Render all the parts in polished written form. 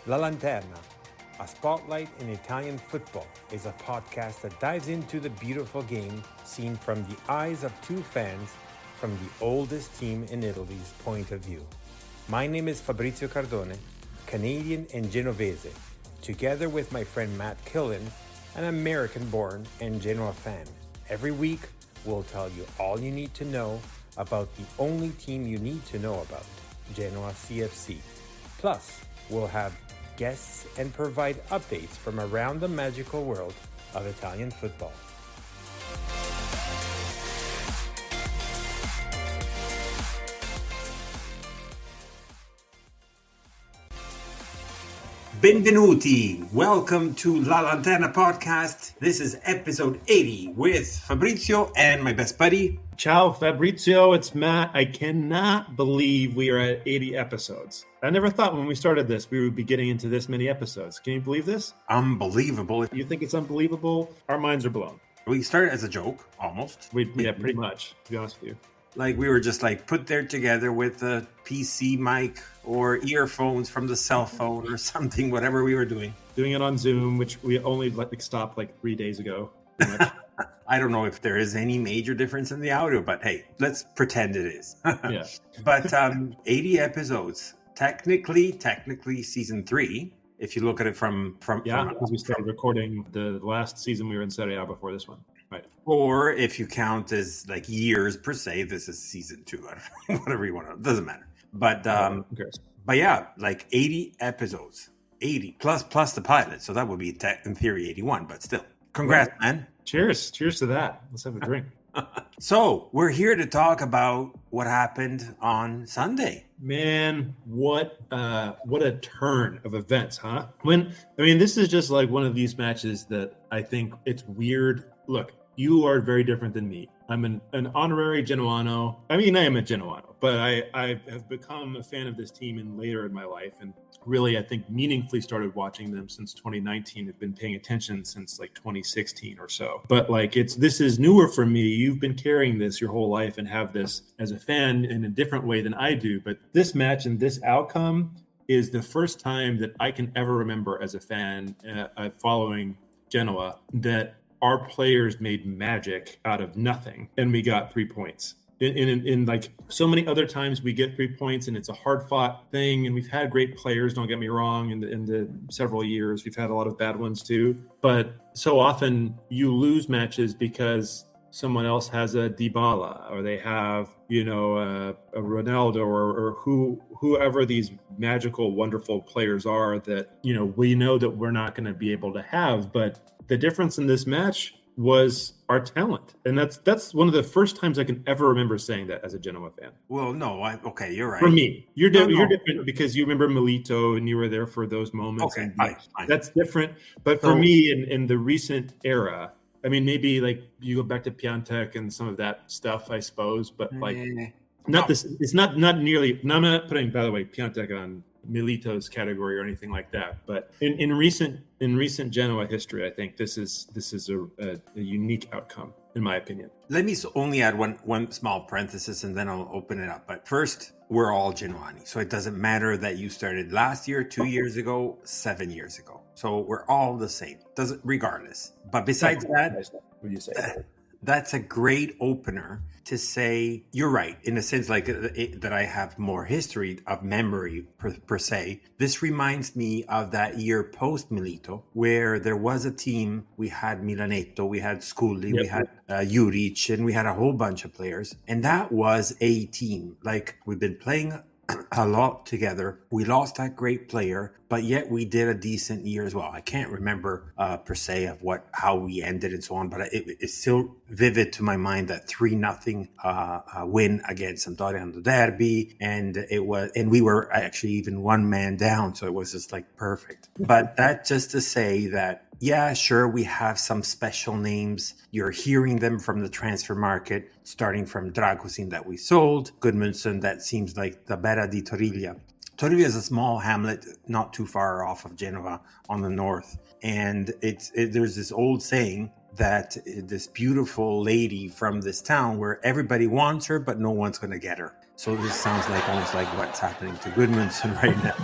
La Lanterna, a spotlight in Italian football, is a podcast that dives into the beautiful game seen from the eyes of two fans from the oldest team in Italy's point of view. My name is Fabrizio Cardone, Canadian and Genovese, together with my friend Matt Killen, an American-born and Genoa fan. Every week, we'll tell you all you need to know about the only team you need to know about, Genoa CFC. Plus, we'll have guests and provide updates from around the magical world of Italian football. Benvenuti! Welcome to La Lanterna podcast. This is episode 80 with Fabrizio and my best buddy. Ciao, Fabrizio. It's Matt. I cannot believe we are at 80 episodes. I never thought when we started this we would be getting into this many episodes. Can you believe this? Unbelievable. You think it's unbelievable? Our minds are blown. We started as a joke, almost. Yeah, pretty much, to be honest with you. Like we were just like put there together with a PC mic or earphones from the cell phone or something, whatever we were doing. Doing it on Zoom, which we only stopped like 3 days ago. I don't know if there is any major difference in the audio, but hey, let's pretend it is. Yeah. But 80 episodes, technically season 3. If you look at it from because we started recording the last season we were in Serie A before this one. Right. Or if you count as like years per se, this is season 2. Whatever you want to, doesn't matter. But but yeah, like 80 episodes, 80 plus the pilot. So that would be in theory 81, but still, congrats, man. Cheers to that. Let's have a drink. So we're here to talk about what happened on Sunday. Man, what a turn of events, huh? This is just like one of these matches that I think it's weird. Look, you are very different than me. I'm an honorary Genoano. I am a Genoano, but I have become a fan of this team later in my life, and really, I think meaningfully started watching them since 2019. I've been paying attention since like 2016 or so. But this is newer for me. You've been carrying this your whole life and have this as a fan in a different way than I do. But this match and this outcome is the first time that I can ever remember as a fan following Genoa that our players made magic out of nothing and we got 3 points. In like so many other times we get 3 points and it's a hard fought thing, and we've had great players, don't get me wrong, in the several years we've had a lot of bad ones too, but so often you lose matches because someone else has a Dybala or they have a Ronaldo or whoever these magical wonderful players are that we know that we're not going to be able to have. But the difference in this match was our talent. And that's one of the first times I can ever remember saying that as a Genoa fan. Well, no, okay, you're right. For me, you're different because you remember Milito and you were there for those moments. Okay, and fine. That's different. But for me, in the recent era, maybe like you go back to Piatek and some of that stuff, I suppose. But it's not nearly. No, I'm not putting, by the way, Piatek on Milito's category or anything like that. But in recent Genoa history, I think this is a unique outcome, in my opinion. Let me only add one small parenthesis and then I'll open it up. But first, we're all Genoani. So it doesn't matter that you started last year, 2 years ago, 7 years ago. So we're all the same, regardless. But besides that, what do you say? That's a great opener to say, you're right, in a sense like that I have more history of memory per se. This reminds me of that year post Milito, where there was a team. We had Milanetto, we had Scully, we had Juric, and we had a whole bunch of players. And that was a team. Like, we've been playing a lot together. We lost that great player, but yet we did a decent year as well. I can't remember per se of how we ended and so on, but it's still vivid to my mind that 3-0 win against Sampdoria in the derby, and we were actually even one man down, so it was just like perfect. But that just to say that, yeah, sure, we have some special names. You're hearing them from the transfer market, starting from Dragusin that we sold, Gudmundsson that seems like the Bella di Torriglia. Torriglia is a small hamlet not too far off of Genoa on the north. And there's this old saying that this beautiful lady from this town where everybody wants her, but no one's going to get her. So this sounds like almost like what's happening to Gudmundsson right now.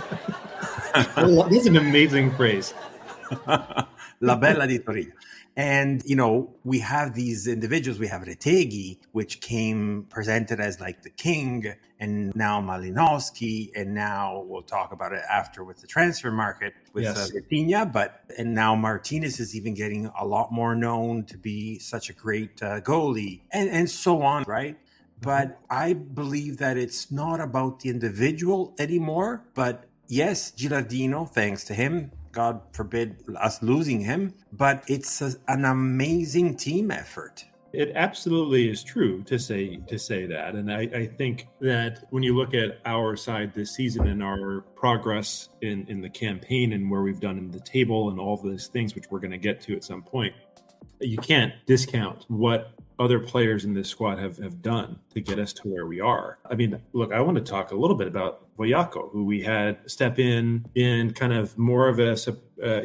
That's an amazing phrase. La Bella di Torriglia. And, we have these individuals. We have Retegui, which came presented as like the king, and now Malinowski, and now we'll talk about it after with the transfer market with Vitinha. And now Martinez is even getting a lot more known to be such a great goalie, and so on, right? But I believe that it's not about the individual anymore. But yes, Gilardino, thanks to him, God forbid us losing him, but it's an amazing team effort. It absolutely is true to say that. And I think that when you look at our side this season and our progress in the campaign and where we've done in the table and all those things, which we're going to get to at some point, you can't discount what other players in this squad have done to get us to where we are. I mean, look, I want to talk a little bit about Voyako, who we had step in kind of more of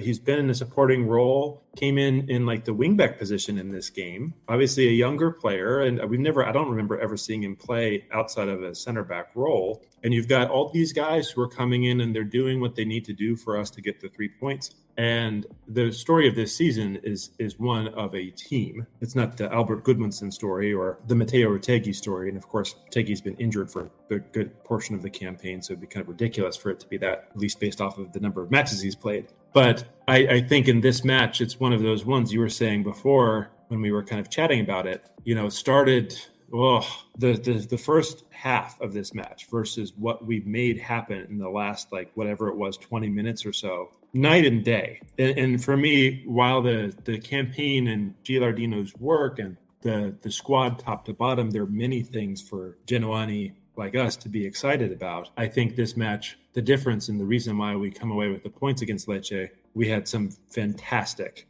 he's been in a supporting role, came in like the wingback position in this game. Obviously a younger player, and I don't remember ever seeing him play outside of a center back role. And you've got all these guys who are coming in and they're doing what they need to do for us to get the 3 points. And the story of this season is one of a team. It's not the Albert Goodmanson story or the Matteo Retegui story. And of course, Retegui's been injured for a good portion of the campaign, so it'd be kind of ridiculous for it to be that, at least based off of the number of matches he's played. But I think in this match, it's one of those ones you were saying before when we were kind of chatting about it, started the first half of this match versus what we made happen in the last, like, whatever it was, 20 minutes or so, night and day. And for me, while the campaign and Gilardino's work and the squad top to bottom, there are many things for Genoani like us to be excited about. I think this match, the difference and the reason why we come away with the points against Lecce, we had some fantastic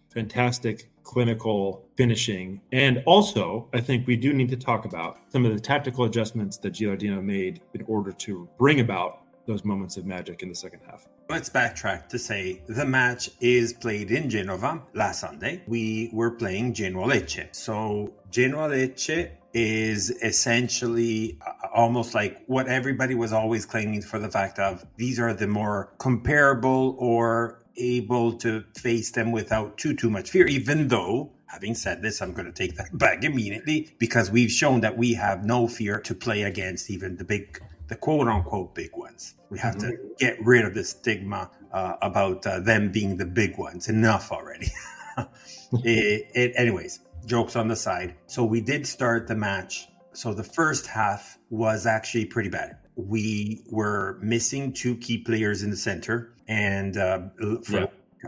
clinical finishing. And also, I think we do need to talk about some of the tactical adjustments that Gilardino made in order to bring about those moments of magic in the second half. Let's backtrack to say the match is played in Genova last Sunday. We were playing Genoa Lecce. So Genoa Lecce is essentially almost like what everybody was always claiming for the fact of these are the more comparable or able to face them without too much fear, even though, having said this, I'm going to take that back immediately because we've shown that we have no fear to play against even the quote-unquote big ones. We have to get rid of the stigma about them being the big ones. Enough already. Anyways, jokes on the side. So we did start the match. So the first half was actually pretty bad. We were missing two key players in the center, and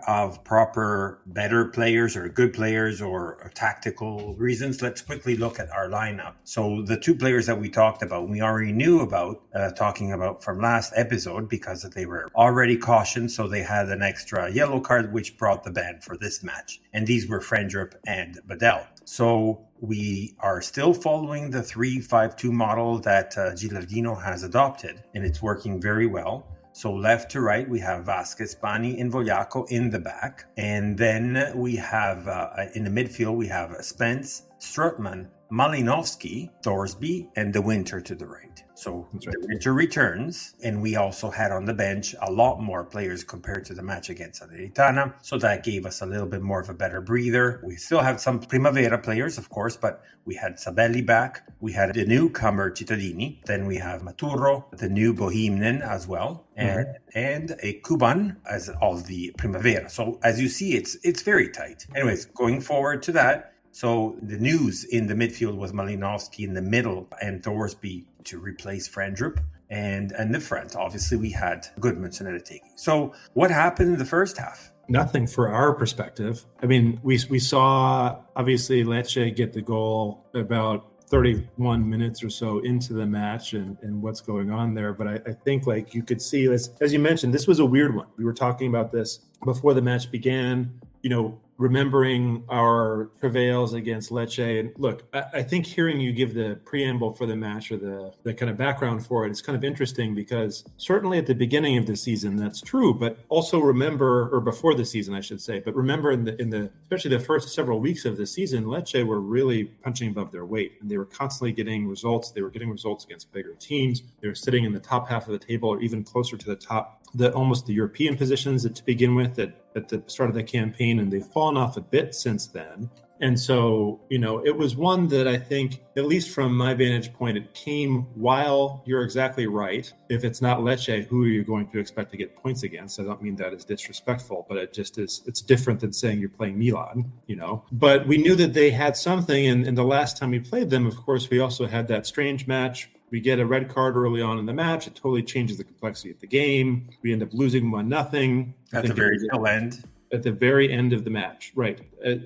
of proper better players or good players or tactical reasons, let's quickly look at our lineup. So the two players that we talked about, we already knew about, talking about from last episode because they were already cautioned. So they had an extra yellow card, which brought the ban for this match. And these were Frendrup and Badel. So we are still following the 3-5-2 model that Gilardino has adopted, and it's working very well. So left to right, we have Vasquez, Bani, and Voyako in the back. And then we have, in the midfield, we have Spence, Strootman, Malinowski, Thorsby, and De Winter to the right. So De Winter returns, and we also had on the bench a lot more players compared to the match against Salernitana. So that gave us a little bit more of a better breather. We still have some Primavera players, of course, but we had Sabelli back. We had the newcomer Cittadini. Then we have Maturro, the new Bohemian as well, and a Cuban as all the Primavera. So as you see, it's very tight. Anyways, going forward to that, so the news in the midfield was Malinowski in the middle and Thorsby to replace Frendrup. And in the front, obviously, we had Goodmanson and Retegui. So what happened in the first half? Nothing for our perspective. I mean, we saw, obviously, Lecce get the goal about 31 minutes or so into the match and what's going on there. But I think, like, you could see, as you mentioned, this was a weird one. We were talking about this before the match began. remembering our travails against Lecce. And look, I think hearing you give the preamble for the match or the kind of background for it is kind of interesting, because certainly at the beginning of the season, that's true. But also remember, or before the season, I should say, but remember in the especially the first several weeks of the season, Lecce were really punching above their weight, and they were constantly getting results. They were getting results against bigger teams. They were sitting in the top half of the table, or even closer to the top, almost the European positions to begin with at the start of the campaign, and they've fallen off a bit since then. And so, it was one that I think, at least from my vantage point, it came while you're exactly right. If it's not Lecce, who are you going to expect to get points against? I don't mean that as disrespectful, but it just is, it's different than saying you're playing Milan, But we knew that they had something, and the last time we played them, of course, we also had that strange match. We get a red card early on in the match. It totally changes the complexity of the game. We end up losing 1-0. At the very tail end. At the very end of the match, right,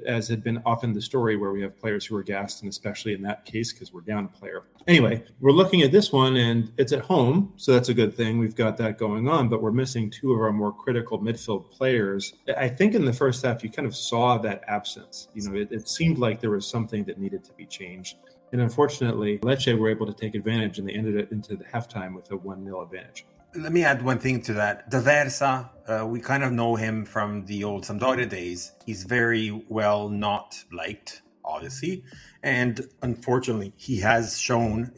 as had been often the story where we have players who are gassed, and especially in that case because we're down a player. Anyway, we're looking at this one, and it's at home, so that's a good thing. We've got that going on, but we're missing two of our more critical midfield players. I think in the first half, you kind of saw that absence. It seemed like there was something that needed to be changed. And unfortunately, Lecce were able to take advantage, and they ended it into the halftime with a 1-0 advantage. Let me add one thing to that. D'Aversa, we kind of know him from the old Sampdoria days. He's very well not liked, obviously. And unfortunately, he has shown,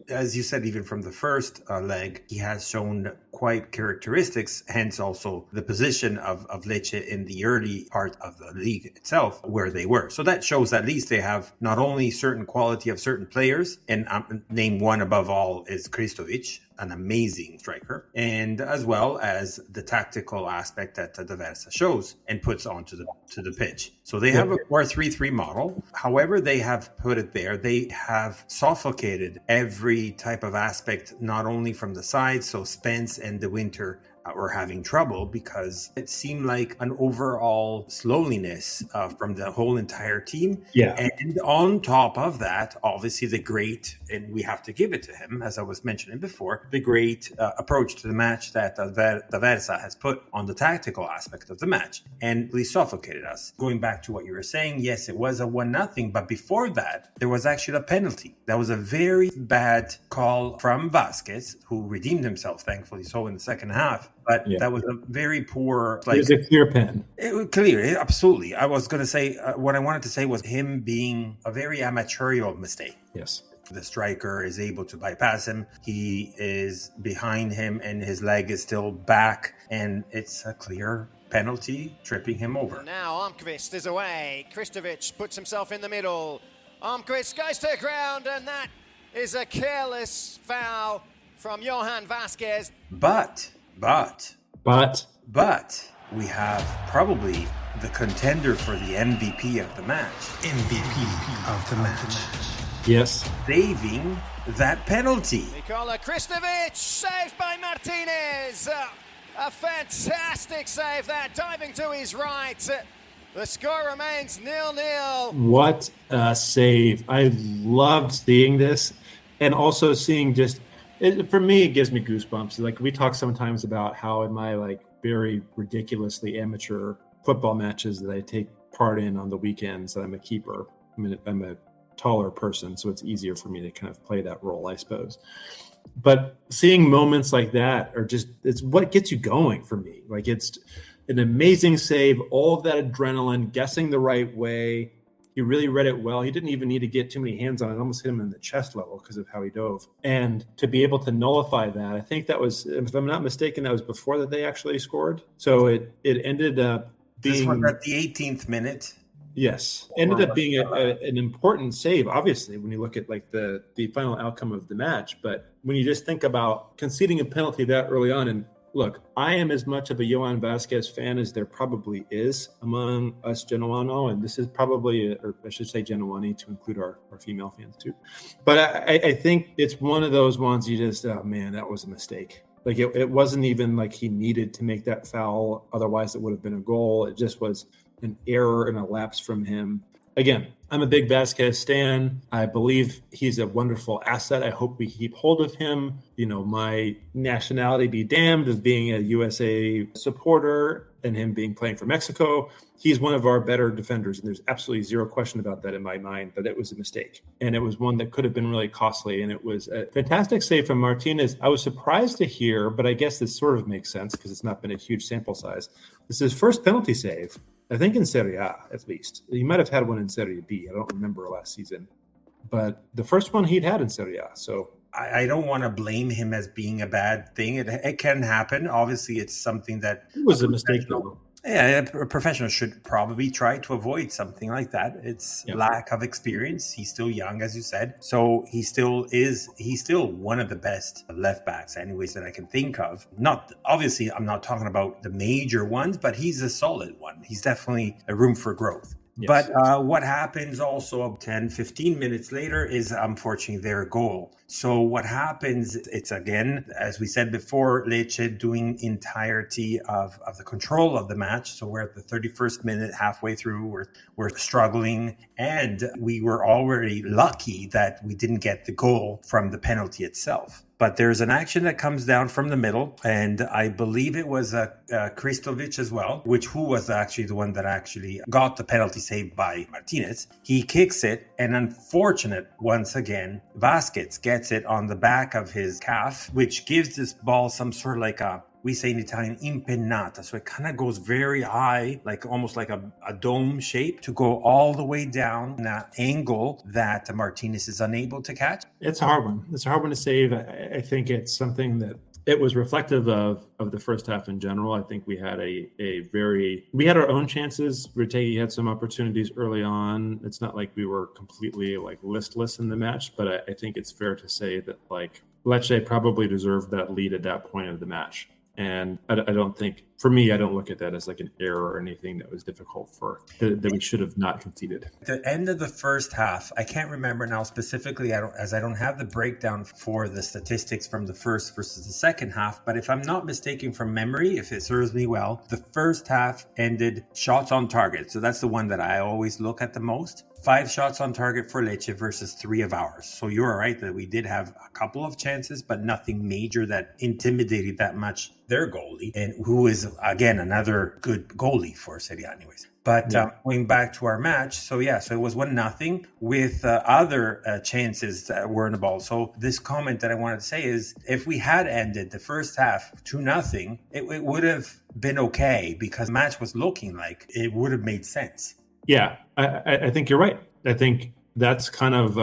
as you said, even from the first leg, he has shown quite characteristics, hence also the position of Lecce in the early part of the league itself, where they were. So that shows at least they have not only certain quality of certain players, and name one above all is Kristovic, an amazing striker, and as well as the tactical aspect that D'Aversa shows and puts onto the pitch. So they have a 4-3-3 model. However they have put it there, they have suffocated every type of aspect, not only from the side. So Spence and De Winter were having trouble because it seemed like an overall slowness from the whole entire team. Yeah. And on top of that, obviously the great, and we have to give it to him, as I was mentioning before, the great approach to the match that D'Aversa has put on the tactical aspect of the match, and really suffocated us. Going back to what you were saying, yes, it was a 1-0, but before that, there was actually a penalty. That was a very bad call from Vasquez, who redeemed himself, thankfully so, in the second half. But that was a very poor... It was a clear pen. It was clear, absolutely. I was going to say, what I wanted to say was him being a very amateurial mistake. Yes. The striker is able to bypass him. He is behind him and his leg is still back. And it's a clear penalty, tripping him over. Now Armqvist is away. Kristovic puts himself in the middle. Armqvist goes to the ground, and that is a careless foul from Johan Vasquez. But we have probably the contender for the MVP of the match. Yes. Saving that penalty. Nikola Kristovic, saved by Martinez. A fantastic save there, diving to his right. The score remains 0-0. What a save. I loved seeing this, and also seeing for me, it gives me goosebumps. Like, we talk sometimes about how in my very ridiculously amateur football matches that I take part in on the weekends, that I'm a keeper. I'm a taller person, so it's easier for me to kind of play that role, I suppose. But seeing moments like that it's what gets you going for me. Like, it's an amazing save, all of that adrenaline, guessing the right way. He really read it well. He didn't even need to get too many hands on it. Almost hit him in the chest level because of how he dove. And to be able to nullify that, I think that was, if I'm not mistaken, that was before that they actually scored. So it ended up being... This was at the 18th minute. Yes. Ended up being an important save, obviously, when you look at the final outcome of the match. But when you just think about conceding a penalty that early on, and look, I am as much of a Johan Vasquez fan as there probably is among us Genoano, and this is probably, or I should say Genoani to include our female fans too. But I think it's one of those ones you just, oh man, that was a mistake. Like, it wasn't even like he needed to make that foul. Otherwise, it would have been a goal. It just was an error and a lapse from him. Again, I'm a big Vasquez stan. I believe he's a wonderful asset. I hope we keep hold of him. My nationality be damned of being a USA supporter. and him being playing for Mexico. He's one of our better defenders, and there's absolutely zero question about that in my mind, but it was a mistake. And it was one that could have been really costly, and it was a fantastic save from Martinez. I was surprised to hear, but I guess this sort of makes sense because it's not been a huge sample size. This is his first penalty save, I think in Serie A, at least. He might have had one in Serie B. I don't remember last season. But the first one he'd had in Serie A, so... I don't want to blame him as being a bad thing. It can happen. Obviously, it's something that... It was a mistake, though. Yeah, a professional should probably try to avoid something like that. It's lack of experience. He's still young, as you said. So he's still one of the best left backs, anyways, that I can think of. Not obviously, I'm not talking about the major ones, but he's a solid one. He's definitely a room for growth. Yes. But what happens also 10, 15 minutes later is unfortunately their goal. So what happens, it's again, as we said before, Lecce doing entirety of the control of the match. So we're at the 31st minute, halfway through, we're struggling. And we were already lucky that we didn't get the goal from the penalty itself. But there's an action that comes down from the middle, and I believe it was Kristovic as well, who was actually the one that actually got the penalty saved by Martinez. He kicks it, and unfortunate, once again, Vasquez gets it on the back of his calf, which gives this ball some sort of like we say in Italian, impennata. So it kind of goes very high, like almost like a dome shape, to go all the way down in that angle that Martinez is unable to catch. It's a hard one. It's a hard one to save. I think it's something that it was reflective of the first half in general. I think we had we had our own chances. Retegui had some opportunities early on. It's not like we were completely like listless in the match, but I think it's fair to say that like Lecce probably deserved that lead at that point of the match. And I don't think, for me, I don't look at that as like an error or anything that was difficult that we should have not conceded. At the end of the first half, I can't remember now specifically, I don't have the breakdown for the statistics from the first versus the second half, but if I'm not mistaken from memory, if it serves me well, the first half ended shots on target. So that's the one that I always look at the most. 5 shots on target for Lecce versus 3 of ours. So you're right that we did have a couple of chances, but nothing major that intimidated that much their goalie, and who is, again, another good goalie for Serie A anyways. But going back to our match, so it was 1-0 with other chances that were in the ball. So this comment that I wanted to say is, if we had ended the first half 2-0, it would have been okay, because the match was looking like it would have made sense. Yeah, I think you're right. I think that's kind of,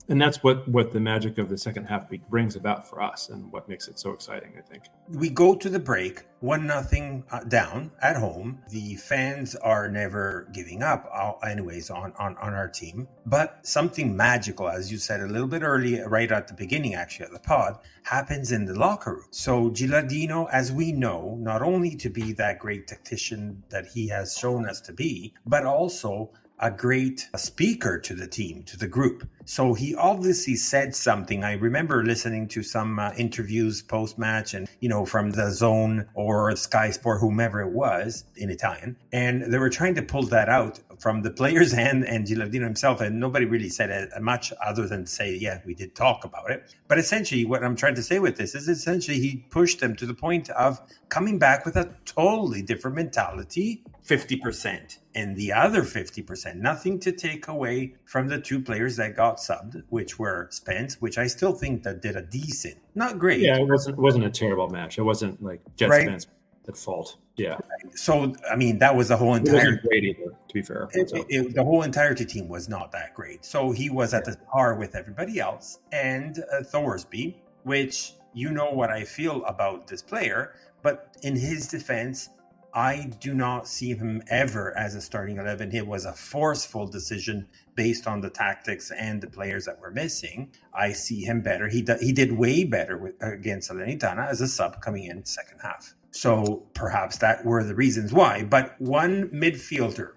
and that's what the magic of the second half brings about for us, and what makes it so exciting, I think. We go to the break, 1-0 down at home. The fans are never giving up, anyways, on our team. But something magical, as you said a little bit earlier, right at the beginning, actually, of the pod, happens in the locker room. So Gilardino, as we know, not only to be that great tactician that he has shown us to be, but also a great speaker to the team, to the group. So he obviously said something. I remember listening to some interviews post-match, and, from the Zone or Sky Sport, whomever it was, in Italian. And they were trying to pull that out from the players and Gilardino himself. And nobody really said much other than say, yeah, we did talk about it. But essentially what I'm trying to say with this is essentially he pushed them to the point of coming back with a totally different mentality, 50%. And the other 50%, nothing to take away from the 2 players that got subbed, which were Spence, which I still think that did a decent, not great. Yeah, it wasn't a terrible match. It wasn't like Jet Spence at fault. Yeah. So, I mean, that was the whole entire... It wasn't great either, to be fair. The whole entirety team was not that great. So he was at the par with everybody else. And Thorsby, which what I feel about this player, but in his defense, I do not see him ever as a starting 11. It was a forceful decision based on the tactics and the players that were missing. I see him better. He did way better against Salernitana as a sub coming in second half. So perhaps that were the reasons why. But one midfielder,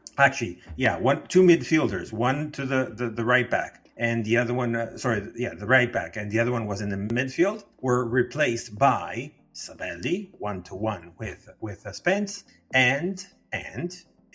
two midfielders, one to the right back, and the other one, the right back, and the other one was in the midfield, were replaced by Sabelli, 1-1 with Spence, and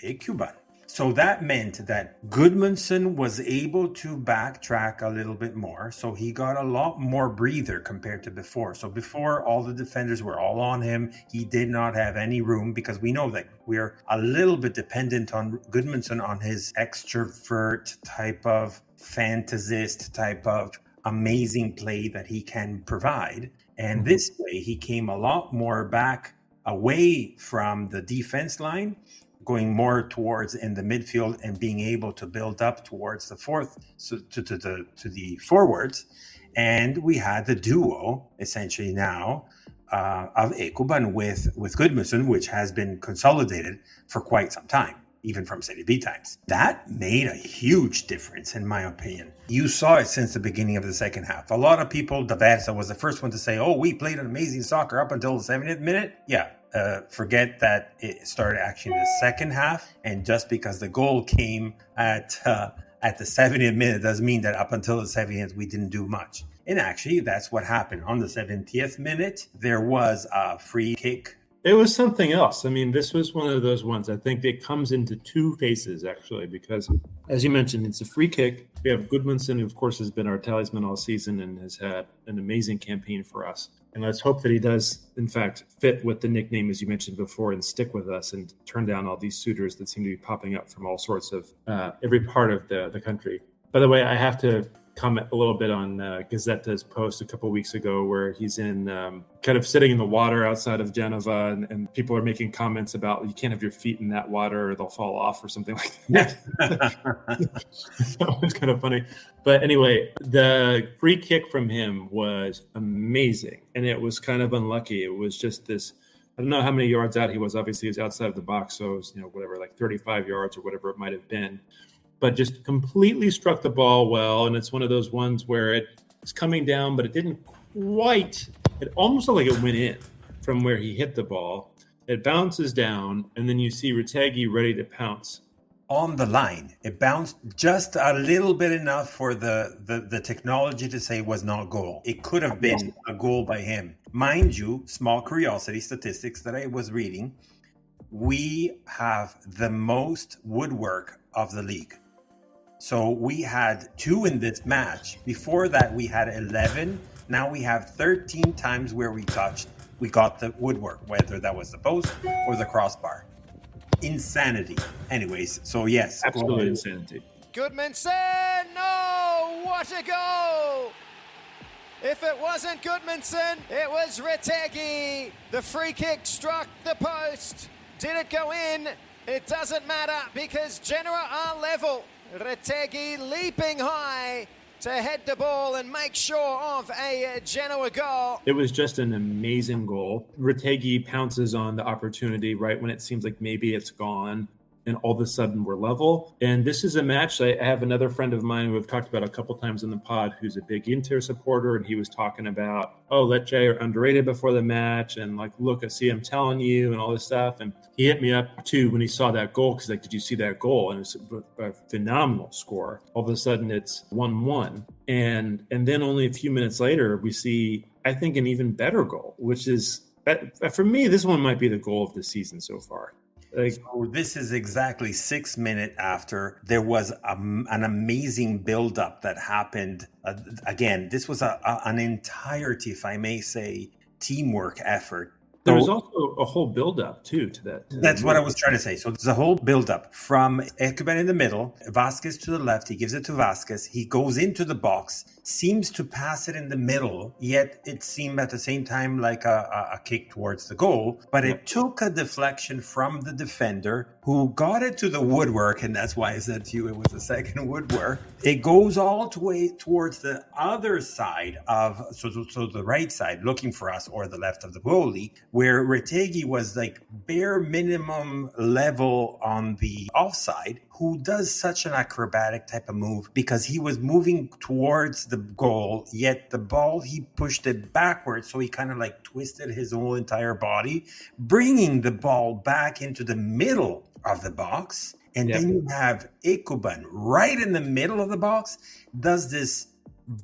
a Cuban. So that meant that Goodmanson was able to backtrack a little bit more. So he got a lot more breather compared to before. So before, all the defenders were all on him. He did not have any room, because we know that we're a little bit dependent on Goodmanson, on his extrovert type of fantasist type of amazing play that he can provide. And this way he came a lot more back away from the defense line, going more towards in the midfield and being able to build up towards the fourth, so to the forwards. And we had the duo essentially now of Ekuban with Goodmanson, which has been consolidated for quite some time, even from Serie B times. That made a huge difference, in my opinion. You saw it since the beginning of the second half. A lot of people, Daversa was the first one to say, oh, we played an amazing soccer up until the 70th minute. Yeah. Forget that it started actually in the second half, and just because the goal came at the 70th minute doesn't mean that up until the 70th we didn't do much. And actually, that's what happened. On the 70th minute, there was a free kick. It was something else. I mean, this was one of those ones. I think it comes into two phases, actually, because, as you mentioned, it's a free kick. We have Goodmanson, who, of course, has been our talisman all season and has had an amazing campaign for us. And let's hope that he does, in fact, fit with the nickname, as you mentioned before, and stick with us and turn down all these suitors that seem to be popping up from all sorts of every part of the country. By the way, I have to comment a little bit on Gazzetta's post a couple of weeks ago, where he's in kind of sitting in the water outside of Genova, and people are making comments about you can't have your feet in that water or they'll fall off or something like that. That was kind of funny. But anyway, the free kick from him was amazing, and it was kind of unlucky. It was just this, I don't know how many yards out he was. Obviously, he was outside of the box, so it was, whatever, like 35 yards or whatever it might have been. But just completely struck the ball well. And it's one of those ones where it's coming down, but it didn't quite, it almost looked like it went in from where he hit the ball. It bounces down, and then you see Retegui ready to pounce. On the line, it bounced just a little bit enough for the technology to say was not goal. It could have been a goal by him. Mind you, small curiosity statistics that I was reading, we have the most woodwork of the league. So we had 2 in this match. Before that, we had 11. Now we have 13 times where we got the woodwork, whether that was the post or the crossbar. Insanity. Anyways, so yes. Absolute insanity. Goodmanson! No! What a goal! If it wasn't Goodmanson, it was Retegui. The free kick struck the post. Did it go in? It doesn't matter, because Genoa are level. Retegui leaping high to head the ball and make sure of a Genoa goal. It was just an amazing goal. Retegui pounces on the opportunity right when it seems like maybe it's gone, and all of a sudden we're level. And this is a match. I have another friend of mine who I've talked about a couple times in the pod who's a big Inter supporter, and he was talking about, Lecce are underrated before the match, and like, look, I see I'm telling you, and all this stuff. And he hit me up too when he saw that goal, because like, did you see that goal? And it's a phenomenal score. All of a sudden it's 1-1. And then only a few minutes later, we see, I think, an even better goal, which is, for me, this one might be the goal of the season so far. So this is exactly 6 minutes after there was an amazing build-up that happened. Again, this was an entirety, if I may say, teamwork effort. There was also a whole build-up, too, to that. That's what I was trying to say. So there's a whole build-up from Ekuban in the middle, Vasquez to the left. He gives it to Vasquez. He goes into the box, seems to pass it in the middle, yet it seemed at the same time like a kick towards the goal. But it took a deflection from the defender, who got it to the woodwork, and that's why I said to you it was a second woodwork. It goes all the way towards the other side of, so the right side, looking for us, or the left of the goalie, where Retegui was like bare minimum level on the offside, who does such an acrobatic type of move, because he was moving towards the goal, yet the ball, he pushed it backwards, so he kind of like twisted his whole entire body, bringing the ball back into the middle of the box. And then you have Ekuban right in the middle of the box, does this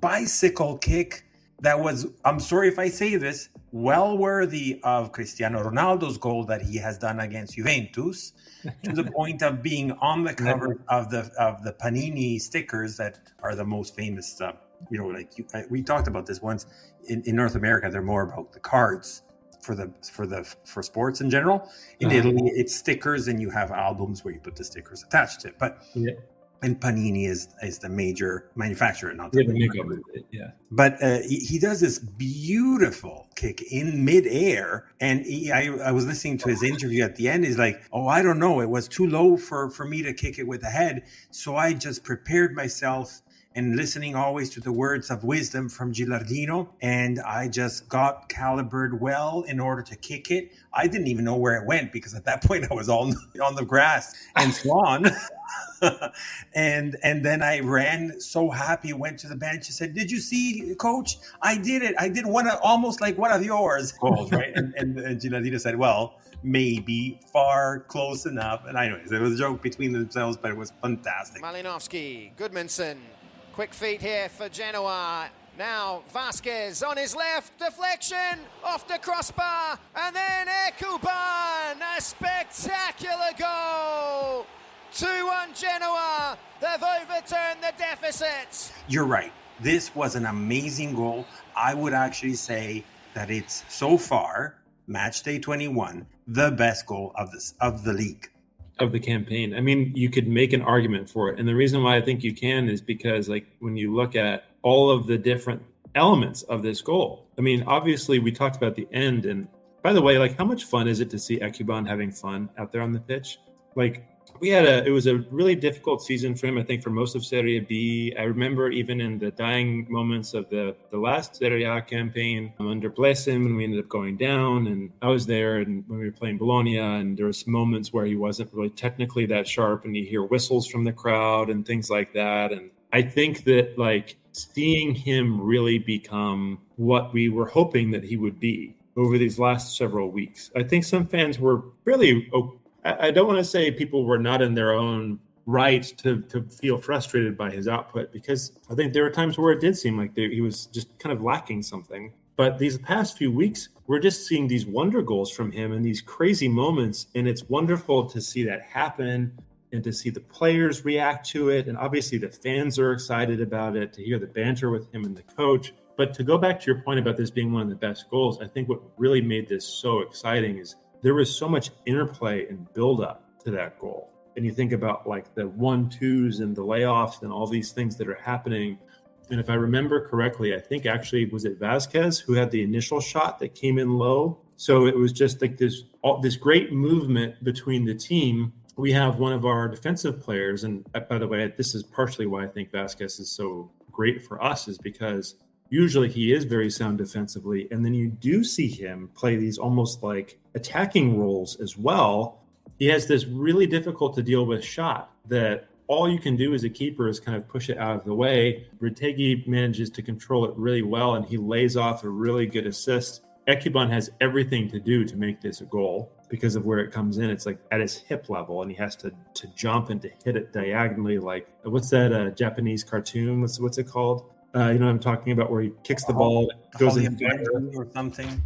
bicycle kick that was, I'm sorry if I say this, well worthy of Cristiano Ronaldo's goal that he has done against Juventus, to the point of being on the cover of the Panini stickers that are the most famous. We talked about this once in North America. They're more about the cards for sports in general. In Italy, it's stickers, and you have albums where you put the stickers attached to it. But and Panini is the major manufacturer, not the But he does this beautiful kick in midair, and I was listening to his interview at the end. He's like, "Oh, I don't know, it was too low for me to kick it with the head, so I just prepared myself." And listening always to the words of wisdom from Gilardino, and I just got calibrated well in order to kick it. I didn't even know where it went, because at that point I was all on the grass and swan. and then I ran so happy, went to the bench and said, "Did you see, coach? I did it. I did almost like one of yours goals," right? and Gilardino said, "Well, maybe far close enough." And anyways, it was a joke between themselves, but it was fantastic. Malinowski, Goodmanson. Quick feet here for Genoa. Now Vasquez on his left, deflection off the crossbar, and then Ekuban, a spectacular goal. 2-1 Genoa, they've overturned the deficit. You're right. This was an amazing goal. I would actually say that it's so far, match day 21, the best goal of the league. Of the campaign. I mean, you could make an argument for it. And the reason why I think you can is because, like, when you look at all of the different elements of this goal, I mean, obviously we talked about the end. And by the way, like, how much fun is it to see Ekuban having fun out there on the pitch? Like, it was a really difficult season for him, I think, for most of Serie B. I remember even in the dying moments of the last Serie A campaign under Blessing, when we ended up going down, and I was there, and when we were playing Bologna, and there was moments where he wasn't really technically that sharp, and you hear whistles from the crowd and things like that. And I think that, like, seeing him really become what we were hoping that he would be over these last several weeks, I think some fans were really I don't want to say people were not in their own right to feel frustrated by his output, because I think there were times where it did seem like he was just kind of lacking something. But these past few weeks, we're just seeing these wonder goals from him and these crazy moments. And it's wonderful to see that happen and to see the players react to it. And obviously the fans are excited about it, to hear the banter with him and the coach. But to go back to your point about this being one of the best goals, I think what really made this so exciting is there was so much interplay and build-up to that goal. And you think about, like, the 1-2s and the layoffs and all these things that are happening. And if I remember correctly, I think actually, was it Vasquez who had the initial shot that came in low? So it was just like this great movement between the team. We have one of our defensive players, and by the way, this is partially why I think Vasquez is so great for us, is because usually he is very sound defensively, and then you do see him play these almost like attacking roles as well. He has this really difficult to deal with shot that all you can do as a keeper is kind of push it out of the way. Retegui manages to control it really well, and he lays off a really good assist. Ekuban has everything to do to make this a goal because of where it comes in. It's like at his hip level, and he has to jump and to hit it diagonally. Like, what's that Japanese cartoon? What's it called? You know what I'm talking about, where he kicks the ball, goes in or something.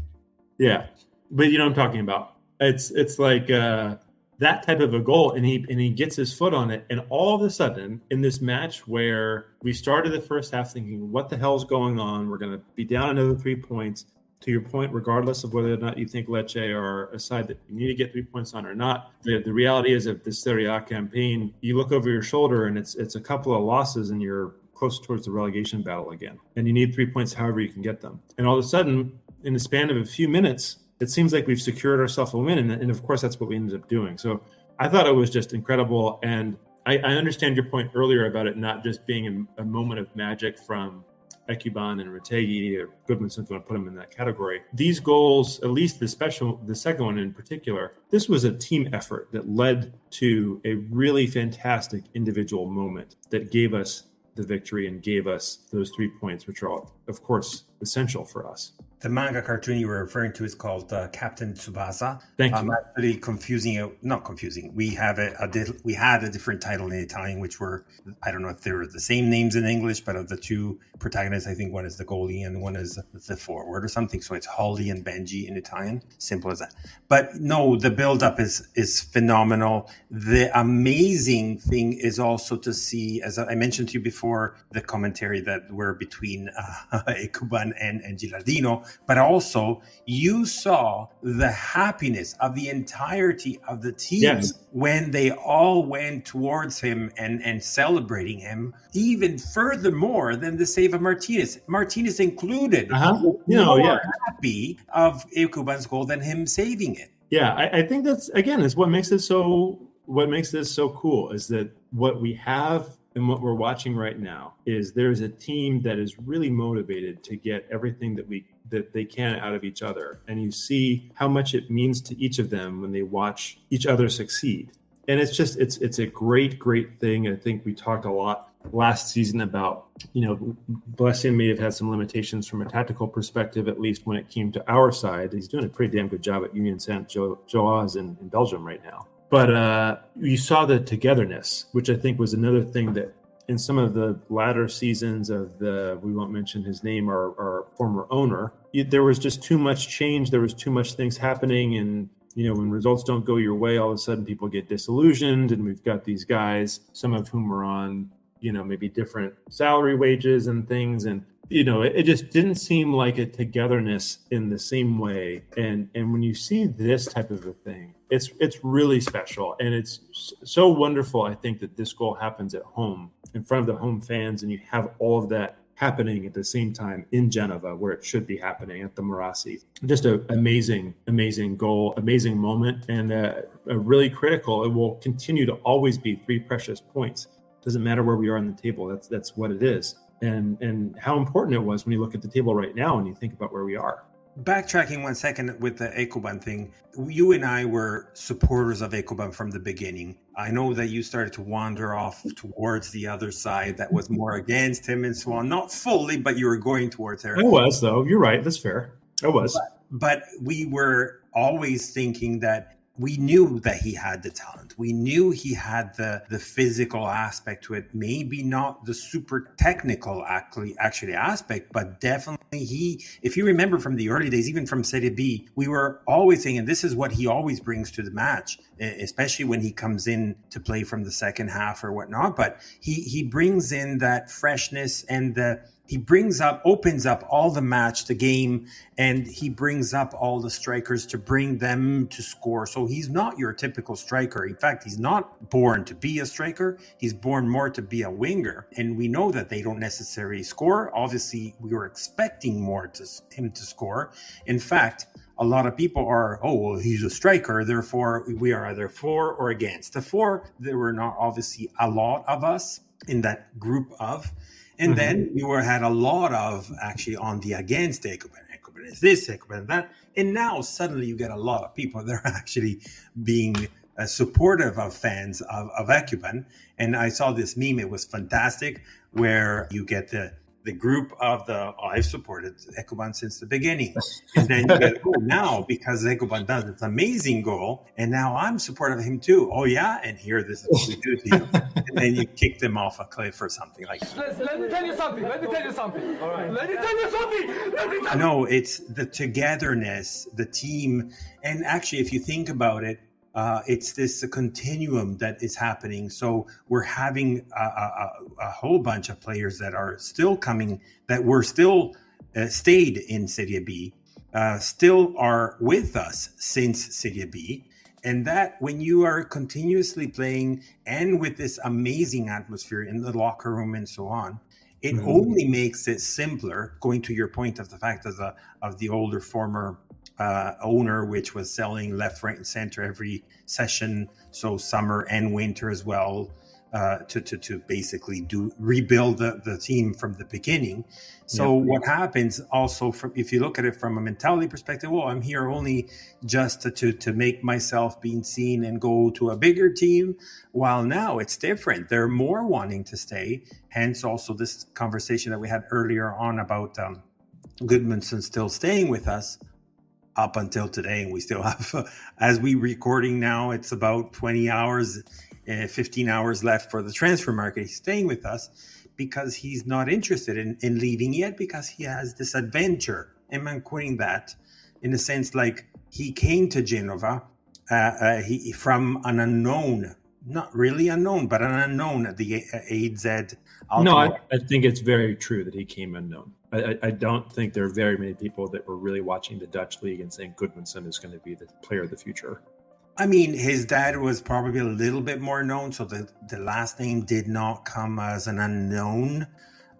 Yeah, but you know what I'm talking about. It's like that type of a goal, and he gets his foot on it, and all of a sudden in this match where we started the first half thinking, what the hell's going on? We're going to be down another 3 points. To your point, regardless of whether or not you think Lecce are a side that you need to get 3 points on or not, the reality is of this Serie A campaign, you look over your shoulder and it's a couple of losses and you're close towards the relegation battle again. And you need 3 points however you can get them. And all of a sudden, in the span of a few minutes, it seems like we've secured ourselves a win. And of course, that's what we ended up doing. So I thought it was just incredible. And I understand your point earlier about it not just being a moment of magic from Ekuban and Retegui or Goodmanson, if you want to put them in that category. These goals, at least the second one in particular, this was a team effort that led to a really fantastic individual moment that gave us the victory and gave us those 3 points, which are, of course, essential for us. The manga cartoon you were referring to is called Captain Tsubasa. Thank you. I'm actually confusing it. Not confusing. We have we had a different title in Italian, which were, I don't know if they were the same names in English, but of the two protagonists, I think one is the goalie and one is the forward or something. So it's Holly and Benji in Italian. Simple as that. But no, the build-up is phenomenal. The amazing thing is also to see, as I mentioned to you before, the commentary that were between Ekuban and Gilardino. But also, you saw the happiness of the entirety of the team when they all went towards him and celebrating him, even furthermore than the save of Martinez. Martinez included, more happy of Ekuban's goal than him saving it. Yeah, I think that's, again, is what makes this so cool, is that what we have and what we're watching right now is there's a team that is really motivated to get everything that they can out of each other. And you see how much it means to each of them when they watch each other succeed. And it's just, it's a great, great thing. I think we talked a lot last season about, Blessing may have had some limitations from a tactical perspective, at least when it came to our side. He's doing a pretty damn good job at Union Saint-Gilloise in Belgium right now. But you saw the togetherness, which I think was another thing that in some of the latter seasons of we won't mention his name, our former owner, there was just too much change. There was too much things happening. And, when results don't go your way, all of a sudden people get disillusioned. And we've got these guys, some of whom are on, maybe different salary wages and things. And, it just didn't seem like a togetherness in the same way. And when you see this type of a thing, it's really special. And it's so wonderful, I think, that this goal happens at home in front of the home fans, and you have all of that happening at the same time in Genova, where it should be happening at the Marassi. Just an amazing, amazing goal, amazing moment, and a really critical. It will continue to always be 3 precious points. Doesn't matter where we are on the table. That's what it is. And how important it was when you look at the table right now and you think about where we are. Backtracking 1 second with the Ekuban thing, you and I were supporters of Ekuban from the beginning. I know that you started to wander off towards the other side that was more against him and so on. Not fully, but you were going towards there. I was, though. You're right. That's fair. I was. But we were always thinking that we knew that he had the talent. We knew he had the physical aspect to it. Maybe not the super technical actually aspect, but definitely if you remember from the early days, even from Serie B, we were always saying, and this is what he always brings to the match, especially when he comes in to play from the second half or whatnot. But he brings in that freshness and he opens up all the match, the game, and he brings up all the strikers to bring them to score. So he's not your typical striker. In fact, he's not born to be a striker. He's born more to be a winger. And we know that they don't necessarily score. Obviously, we were expecting him to score. In fact, a lot of people are, he's a striker, therefore we are either for or against. The for, there were not obviously a lot of us in that group of. And then you had a lot of actually on the against Ekuban. Ekuban is this, Ekuban that. And now suddenly you get a lot of people that are actually being supportive of fans of Ekuban. And I saw this meme, it was fantastic, where you get the group of I've supported Ekuban since the beginning. And then you get, now because Ekuban does this amazing goal, and now I'm supportive of him too. Oh yeah? And here, this is what we do to you. And then you kick them off a cliff or something like that. Let me tell you something. All right. Let me tell you something. No, it's the togetherness, the team. And actually, if you think about it, it's this continuum that is happening. So we're having a whole bunch of players that are still coming, that were still stayed in Serie B, still are with us since Serie B. And that when you are continuously playing and with this amazing atmosphere in the locker room and so on, it only makes it simpler, going to your point of the fact of the older former owner, which was selling left, right, and center every session, so summer and winter as well, to basically rebuild the team from the beginning. So what happens also, if you look at it from a mentality perspective, I'm here only just to make myself being seen and go to a bigger team. While now it's different. They're more wanting to stay. Hence also this conversation that we had earlier on about Goodmanson still staying with us up until today, and we still have, as we recording now, it's about 20 hours, 15 hours left for the transfer market. He's staying with us because he's not interested in leaving yet, because he has this adventure. And I'm quoting that in a sense, like he came to Genova he from an unknown, not really unknown, but an unknown at the AZ. No, I think it's very true that he came unknown. I don't think there are very many people that were really watching the Dutch league and saying Goodmanson is going to be the player of the future. I mean, his dad was probably a little bit more known, so the last name did not come as an unknown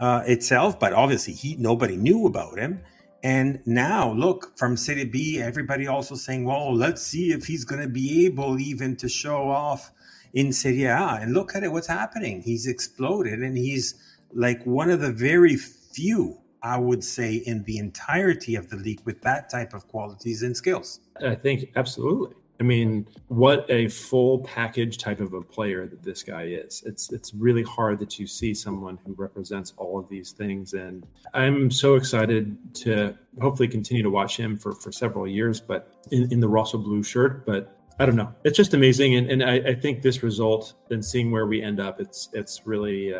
itself, but obviously nobody knew about him. And now, look, from Serie B, everybody also saying, well, let's see if he's going to be able even to show off in Serie A. And look at it, what's happening. He's exploded, and he's like one of the very few, I would say, in the entirety of the league with that type of qualities and skills. I think absolutely. I mean, what a full package type of a player that this guy is. It's really hard that you see someone who represents all of these things. And I'm so excited to hopefully continue to watch him for several years, but in the Rosso blue shirt. But I don't know. It's just amazing. And I think this result and seeing where we end up, it's really,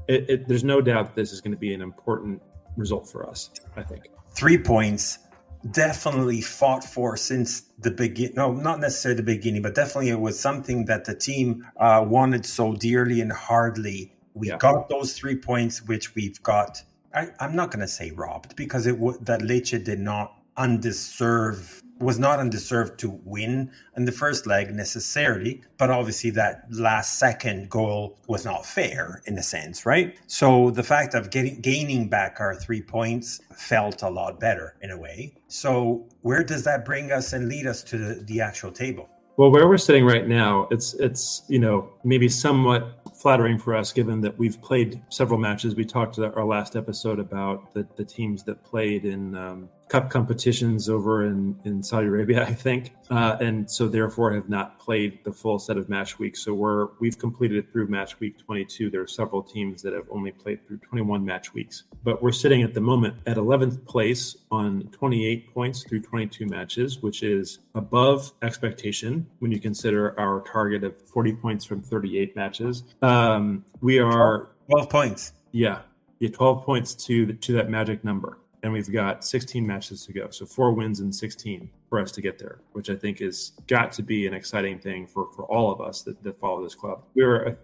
there's no doubt that this is going to be an important result for us, I think. 3 points. Definitely fought for since the beginning. No, not necessarily the beginning, but definitely it was something that the team wanted so dearly and hardly. We got those 3 points, which we've got. I'm not going to say robbed, because that Lecce did not was not undeserved to win in the first leg necessarily, but obviously that last second goal was not fair in a sense, right? So the fact of gaining back our 3 points felt a lot better in a way. So where does that bring us and lead us to the actual table? Well, where we're sitting right now, it's maybe somewhat flattering for us, given that we've played several matches. We talked to our last episode about the teams that played in cup competitions over in Saudi Arabia, I think, and so therefore have not played the full set of match weeks. So we've completed it through match week 22. There are several teams that have only played through 21 match weeks, but we're sitting at the moment at 11th place on 28 points through 22 matches, which is above expectation when you consider our target of 40 points from 38 matches. We are 12 points. Yeah, 12 points to that magic number. And we've got 16 matches to go. So 4 wins and 16 for us to get there, which I think is got to be an exciting thing for all of us that follow this club. We were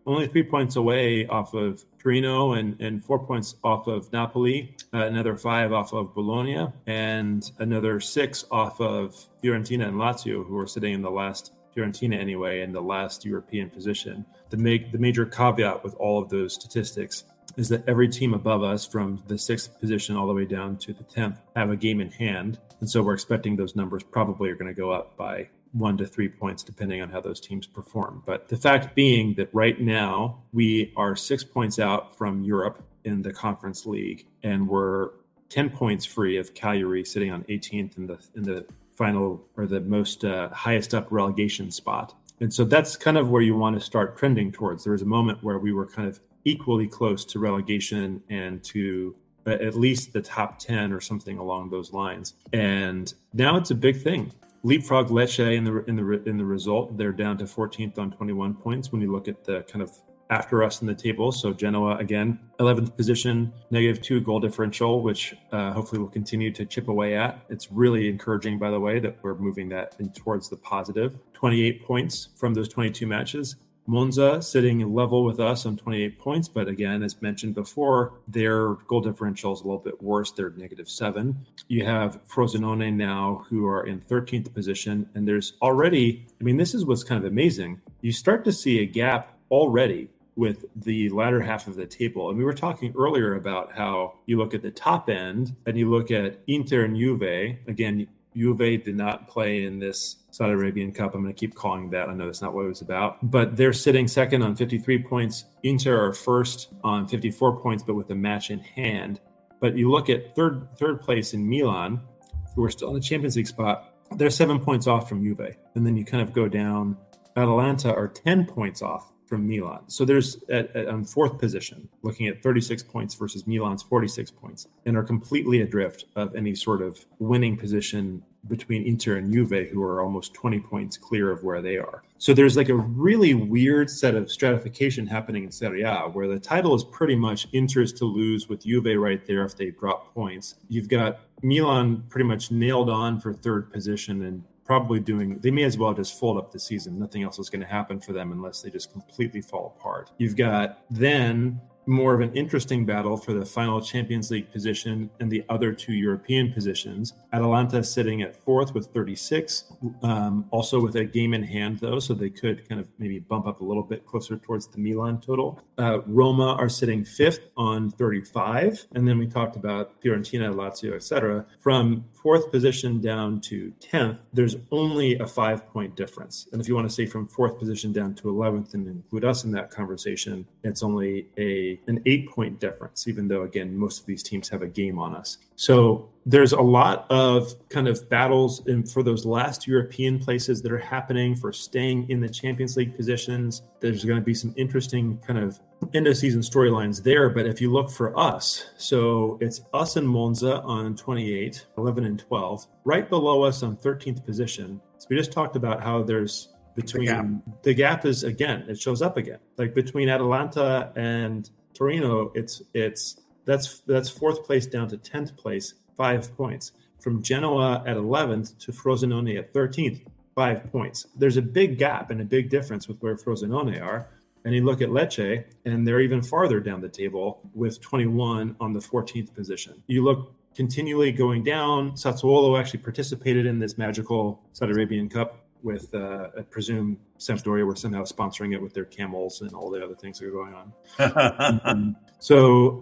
only 3 points away off of Torino and 4 points off of Napoli, another 5 off of Bologna, and another 6 off of Fiorentina and Lazio, who are sitting in the last, Fiorentina anyway, in the last European position. The major caveat with all of those statistics is that every team above us from the 6th position all the way down to the 10th have a game in hand. And so we're expecting those numbers probably are going to go up by 1 to 3 points, depending on how those teams perform. But the fact being that right now we are 6 points out from Europe in the Conference League, and we're 10 points free of Cagliari sitting on 18th in the final, or the most highest up relegation spot. And so that's kind of where you want to start trending towards. There was a moment where we were kind of equally close to relegation and to at least the top 10 or something along those lines. And now it's a big thing. Leapfrog Lecce in the result. They're down to 14th on 21 points when you look at the kind of after us in the table. So Genoa, again, 11th position, -2 goal differential, which hopefully we'll continue to chip away at. It's really encouraging, by the way, that we're moving that in towards the positive. 28 points from those 22 matches. Monza sitting level with us on 28 points. But again, as mentioned before, their goal differential is a little bit worse. They're -7. You have Frosinone now, who are in 13th position. And there's already, this is what's kind of amazing. You start to see a gap already with the latter half of the table. And we were talking earlier about how you look at the top end and you look at Inter and Juve. Again, Juve did not play in this Saudi Arabian Cup. I'm going to keep calling that. I know that's not what it was about. But they're sitting second on 53 points. Inter are first on 54 points, but with a match in hand. But you look at third place in Milan, who are still in the Champions League spot. They're 7 points off from Juve. And then you kind of go down. Atalanta are 10 points off from Milan. So there's on fourth position, looking at 36 points versus Milan's 46 points, and are completely adrift of any sort of winning position between Inter and Juve, who are almost 20 points clear of where they are. So there's like a really weird set of stratification happening in Serie A, where the title is pretty much Inter's to lose, with Juve right there if they drop points. You've got Milan pretty much nailed on for third position, and probably they may as well just fold up the season. Nothing else is going to happen for them unless they just completely fall apart. You've got then more of an interesting battle for the final Champions League position and the other two European positions. Atalanta sitting at fourth with 36, also with a game in hand, though, so they could kind of maybe bump up a little bit closer towards the Milan total. Roma are sitting fifth on 35, and then we talked about Fiorentina, Lazio, etc. From fourth position down to 10th, there's only a 5-point difference. And if you want to say from fourth position down to 11th and include us in that conversation, it's only an 8-point difference, even though, again, most of these teams have a game on us. So there's a lot of kind of battles for those last European places that are happening for staying in the Champions League positions. There's going to be some interesting kind of end of season storylines there. But if you look for us, so it's us and Monza on 28, 11 and 12, right below us on 13th position. So we just talked about how there's between the gap is, again, it shows up again, like between Atalanta and Torino, that's fourth place down to 10th place, 5 points. From Genoa at 11th to Frosinone at 13th, 5 points. There's a big gap and a big difference with where Frosinone are. And you look at Lecce, and they're even farther down the table with 21 on the 14th position. You look continually going down. Sassuolo actually participated in this magical Saudi Arabian Cup with, I presume, Sampdoria were somehow sponsoring it with their camels and all the other things that are going on. So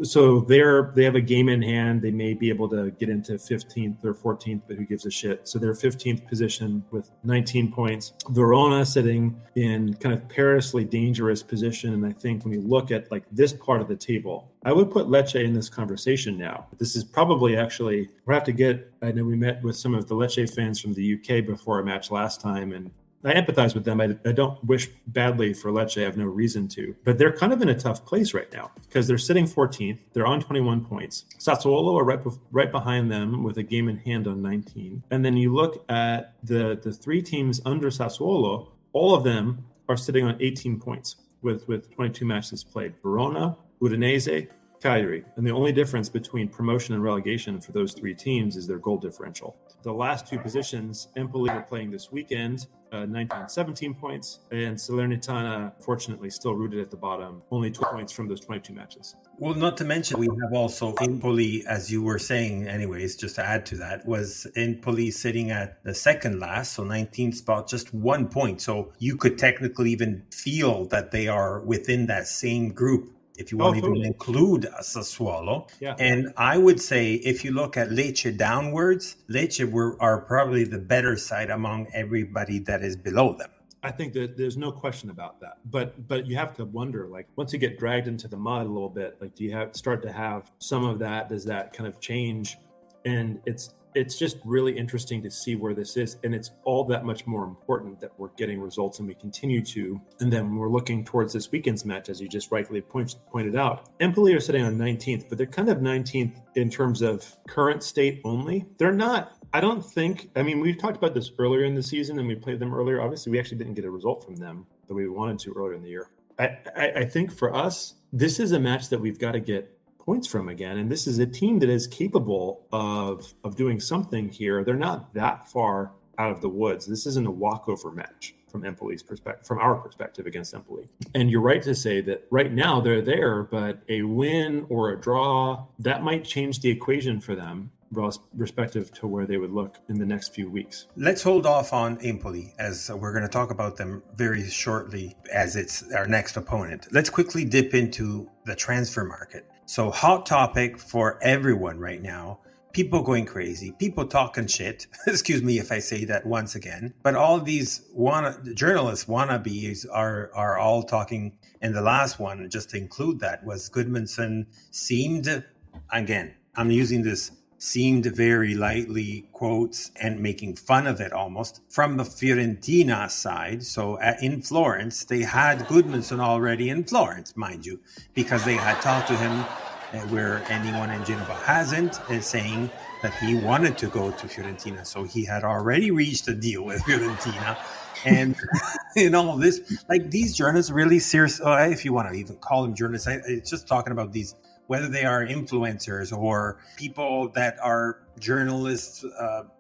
they have a game in hand. They may be able to get into 15th or 14th, but who gives a shit? So they're 15th position with 19 points. Verona sitting in kind of perilously dangerous position. And I think when you look at like this part of the table, I would put Lecce in this conversation now. This is probably actually, I know we met with some of the Lecce fans from the UK before a match last time, and I empathize with them. I don't wish badly for Lecce. I have no reason to. But they're kind of in a tough place right now because they're sitting 14th. They're on 21 points. Sassuolo are right behind them with a game in hand on 19. And then you look at the three teams under Sassuolo, all of them are sitting on 18 points with 22 matches played. Verona, Udinese, Cagliari. And the only difference between promotion and relegation for those three teams is their goal differential. The last two positions, Empoli are playing this weekend, 19, 17 points, and Salernitana, fortunately, still rooted at the bottom, only 2 points from those 22 matches. Well, not to mention, we have also Empoli, as you were saying, anyways, just to add to that, was Empoli sitting at the second last, so 19th spot, just 1 point. So you could technically even feel that they are within that same group, if you want to even include Sassuolo. Yeah. And I would say, if you look at Lecce downwards, Lecce are probably the better side among everybody that is below them. I think that there's no question about that. But you have to wonder, like, once you get dragged into the mud a little bit, like, do you start to have some of that? Does that kind of change? And it's just really interesting to see where this is. And it's all that much more important that we're getting results and we continue to. And then we're looking towards this weekend's match, as you just rightly pointed out. Empoli are sitting on 19th, but they're kind of 19th in terms of current state only. They're not, I don't think, I mean, we've talked about this earlier in the season and we played them earlier. Obviously, we actually didn't get a result from them that we wanted to earlier in the year. I think for us, this is a match that we've got to get points from again, and this is a team that is capable of doing something here. They're not that far out of the woods. This isn't a walkover match from Empoli's perspective, from our perspective against Empoli. And you're right to say that right now they're there, but a win or a draw, that might change the equation for them respective to where they would look in the next few weeks. Let's hold off on Empoli, as we're going to talk about them very shortly as it's our next opponent. Let's quickly dip into the transfer market. So, hot topic for everyone right now. People going crazy, people talking shit. Excuse me if I say that once again. But all these journalists wannabes are all talking. And the last one, just to include that, was Goodmanson seemed, again, I'm using this seemed very lightly quotes and making fun of it almost from the Fiorentina side. So in Florence, they had Goodmanson already in Florence, mind you, because they had talked to him where anyone in Genoa hasn't, saying that he wanted to go to Fiorentina. So he had already reached a deal with Fiorentina. And in all this, like these journalists really serious, if you want to even call them journalists, it's just talking about these, whether they are influencers or people that are journalists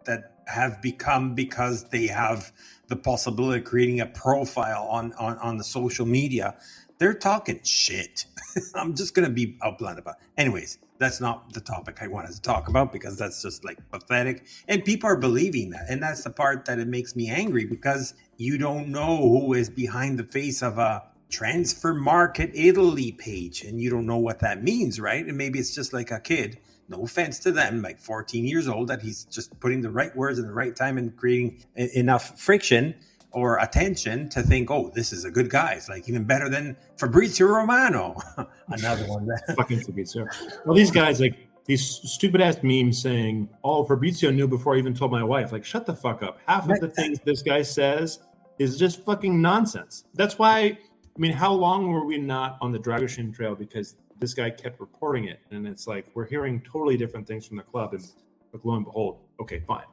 that have become because they have the possibility of creating a profile on the social media, they're talking shit. I'm just going to be blunt about it. Anyways, that's not the topic I wanted to talk about because that's just like pathetic. And people are believing that. And that's the part that it makes me angry because you don't know who is behind the face of a Transfer Market Italy page, and you don't know what that means, right? And maybe it's just like a kid, no offense to them, like 14 years old, that he's just putting the right words in the right time and creating enough friction or attention to think, oh, this is a good guy. It's like even better than Fabrizio Romano. Another one. That fucking Fabrizio. Well, these guys, like these stupid ass memes saying, oh, Fabrizio knew before I even told my wife. Like, shut the fuck up. Half of the things this guy says is just fucking nonsense. That's why, I mean, how long were we not on the Dragoshin trail because this guy kept reporting it? And it's like, we're hearing totally different things from the club. And lo and behold, okay, fine.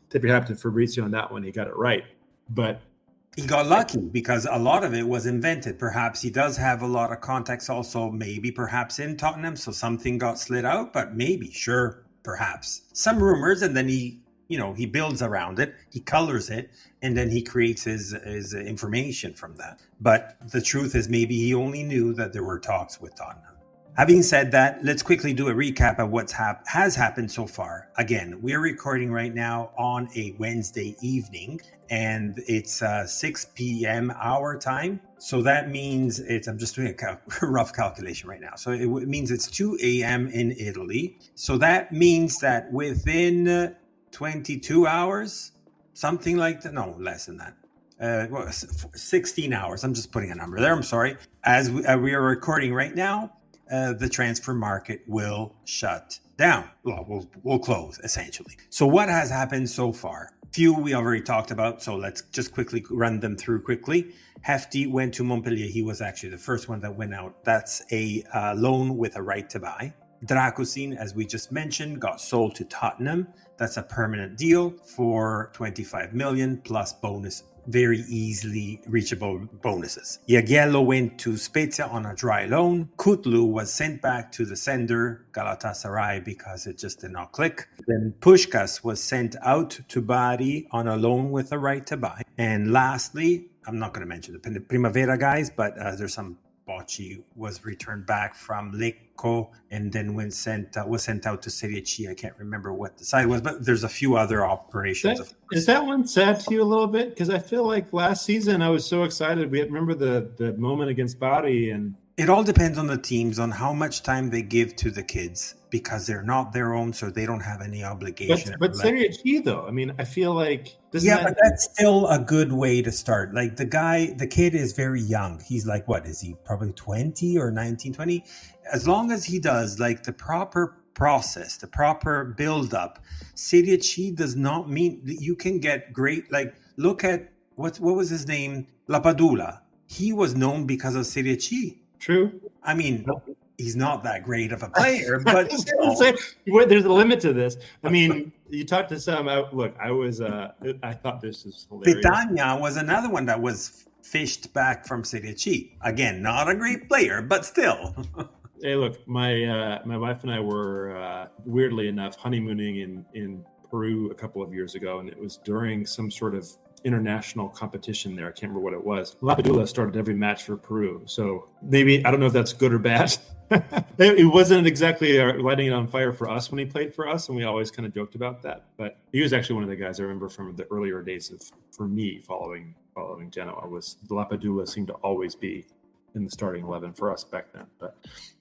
Tip your hat to Fabrizio on that one. He got it right. But he got lucky because a lot of it was invented. Perhaps he does have a lot of contacts also, maybe perhaps in Tottenham. So something got slid out, but maybe, sure, perhaps. Some rumors, and then he builds around it, he colors it, and then he creates his information from that. But the truth is maybe he only knew that there were talks with Tottenham. Having said that, let's quickly do a recap of what has happened so far. Again, we're recording right now on a Wednesday evening, and it's 6 p.m. our time. So that means I'm just doing a rough calculation right now. So it means it's 2 a.m. in Italy. So that means that within 22 hours, something like that, no, less than that, 16 hours. I'm just putting a number there. I'm sorry. As we are recording right now, the transfer market will shut down. Well, we'll close, essentially. So what has happened so far? Few we already talked about, so let's just quickly run them through quickly. Hefty went to Montpellier. He was actually the first one that went out. That's a loan with a right to buy. Drakusin, as we just mentioned, got sold to Tottenham. That's a permanent deal for 25 million plus bonus, very easily reachable bonuses. Jagiello went to Spezia on a dry loan. Kutlu was sent back to the sender, Galatasaray, because it just did not click. Then Puskás was sent out to Bari on a loan with a right to buy. And lastly, I'm not going to mention the Primavera guys, but there's some Bocci was returned back from Lecce and then was sent out to Serie C. I can't remember what the side was, but there's a few other operations. Is that one sad to you a little bit? Because I feel like last season I was so excited. We remember the moment against Bari, and it all depends on the teams, on how much time they give to the kids, because they're not their own, so they don't have any obligation. But Serie C, though, I mean, I feel like but that's still a good way to start. Like the kid is very young. He's like, what is he? Probably 20 or 19, 20. As long as he does like the proper process, the proper build up, Serie C does not mean that you can get great. Like, look at what was his name? Lapadula. He was known because of Serie C. True. I mean, he's not that great of a player, but there's a limit to this. I mean, you talked to some. I thought this was hilarious. Petagna was another one that was fished back from Serie C. Again, not a great player, but still. Hey, look, my wife and I were weirdly enough honeymooning in Peru a couple of years ago, and it was during some sort of international competition there. I can't remember what it was. Lapadula started every match for Peru. So maybe, I don't know if that's good or bad. It wasn't exactly lighting it on fire for us when he played for us, and we always kind of joked about that. But he was actually one of the guys I remember from the earlier days for me following Genoa. Was Lapadula seemed to always be in the starting 11 for us back then. But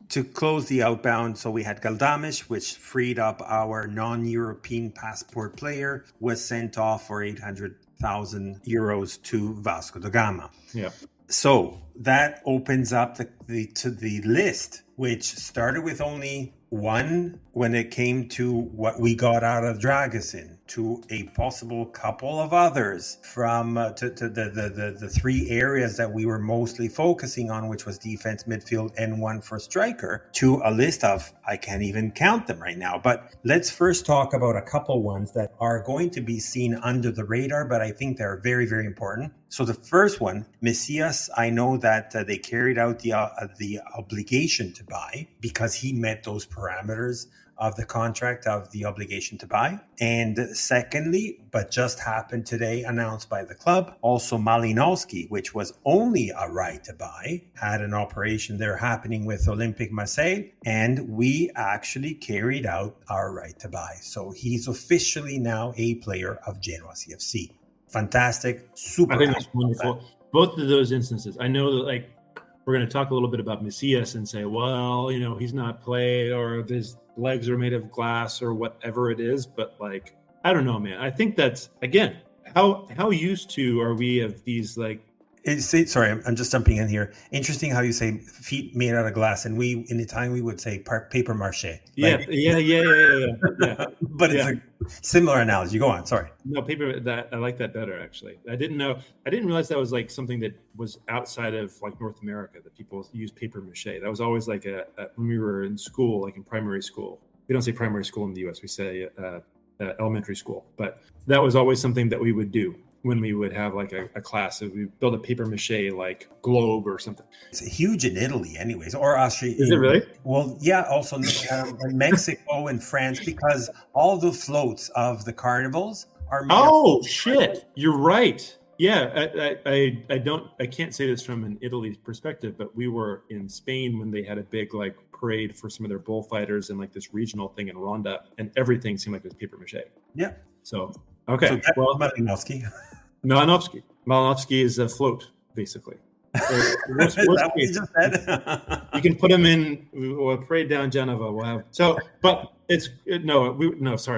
to close the outbound, so we had Galdames, which freed up our non-European passport player, was sent off for 800,000 euros to Vasco da Gama. Yeah. So that opens up the list, which started with only One, when it came to what we got out of Dragusin, to a possible couple of others from to the three areas that we were mostly focusing on, which was defense, midfield, and one for striker, to a list of, I can't even count them right now. But let's first talk about a couple ones that are going to be seen under the radar, but I think they're very, very important. So the first one, Messias, I know that they carried out the obligation to buy because he met those parameters of the contract of the obligation to buy. And secondly, but just happened today, announced by the club, also Malinowski, which was only a right to buy, had an operation there happening with Olympique Marseille, and we actually carried out our right to buy. So he's officially now a player of Genoa CFC. Fantastic, super. I think that's wonderful. Both of those instances, I know that, like, we're going to talk a little bit about Messias and say, well, you know, he's not played, or his legs are made of glass, or whatever it is. But, like, I don't know, man. I think that's, again, how used to are we of these, like, sorry, I'm just jumping in here. Interesting how you say feet made out of glass, and we in Italian we would say paper mache. Yeah. But it's a similar analogy. Go on. Sorry. No, paper. That I like that better, actually. I didn't realize that was like something that was outside of, like, North America, that people use paper mache. That was always like when we were in school, like in primary school. We don't say primary school in the U.S. We say elementary school. But that was always something that we would do when we would have, like, a class that we build a paper mache, like, globe or something. It's huge in Italy anyways, or Austria. Is it really? Well, yeah, also in Mexico and France, because all the floats of the carnivals are made Oh, shit. You're right. Yeah, I can't say this from an Italy perspective, but we were in Spain when they had a big, like, parade for some of their bullfighters and, like, this regional thing in Ronda, and everything seemed like it was paper mache. Yeah. So, okay. So well, Malinowski is a float, basically. Worst case, you can put him in a parade down Genova. We'll have but we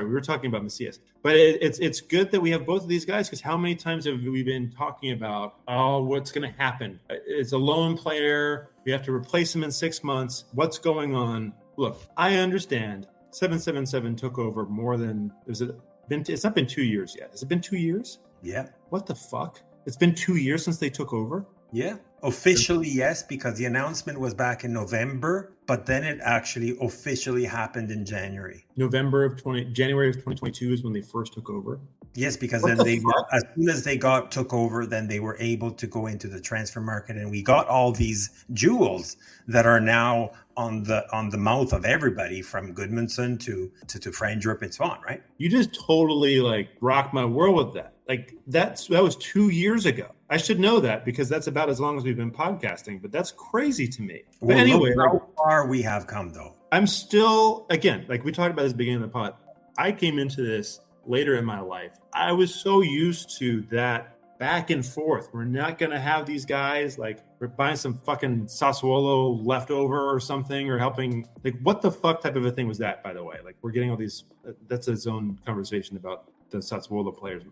were talking about Messias. But it's good that we have both of these guys, because how many times have we been talking about, what's going to happen? It's a lone player. We have to replace him in 6 months. What's going on? Look, I understand. 777 took over more than it's not been 2 years yet. Has it been 2 years? Yeah. What the fuck? It's been 2 years since they took over? Yeah. Officially, yes, because the announcement was back in November, but then it actually officially happened in January. January of 2022 is when they first took over. Yes, because then as soon as they took over, then they were able to go into the transfer market, and we got all these jewels that are now on the mouth of everybody, from Goodmanson to Frandrup and so on, right? You just totally, like, rocked my world with that. Like, that was 2 years ago. I should know that, because that's about as long as we've been podcasting, but that's crazy to me. But well, anyway, look how far we have come, though. I'm still, again, like we talked about at the beginning of the pod, I came into this later in my life. I was so used to that back and forth. We're not going to have these guys, like, we're buying some fucking Sassuolo leftover or something, or helping. Like, what the fuck type of a thing was that, by the way? Like, we're getting all these, that's its own conversation about the Sassuolo players.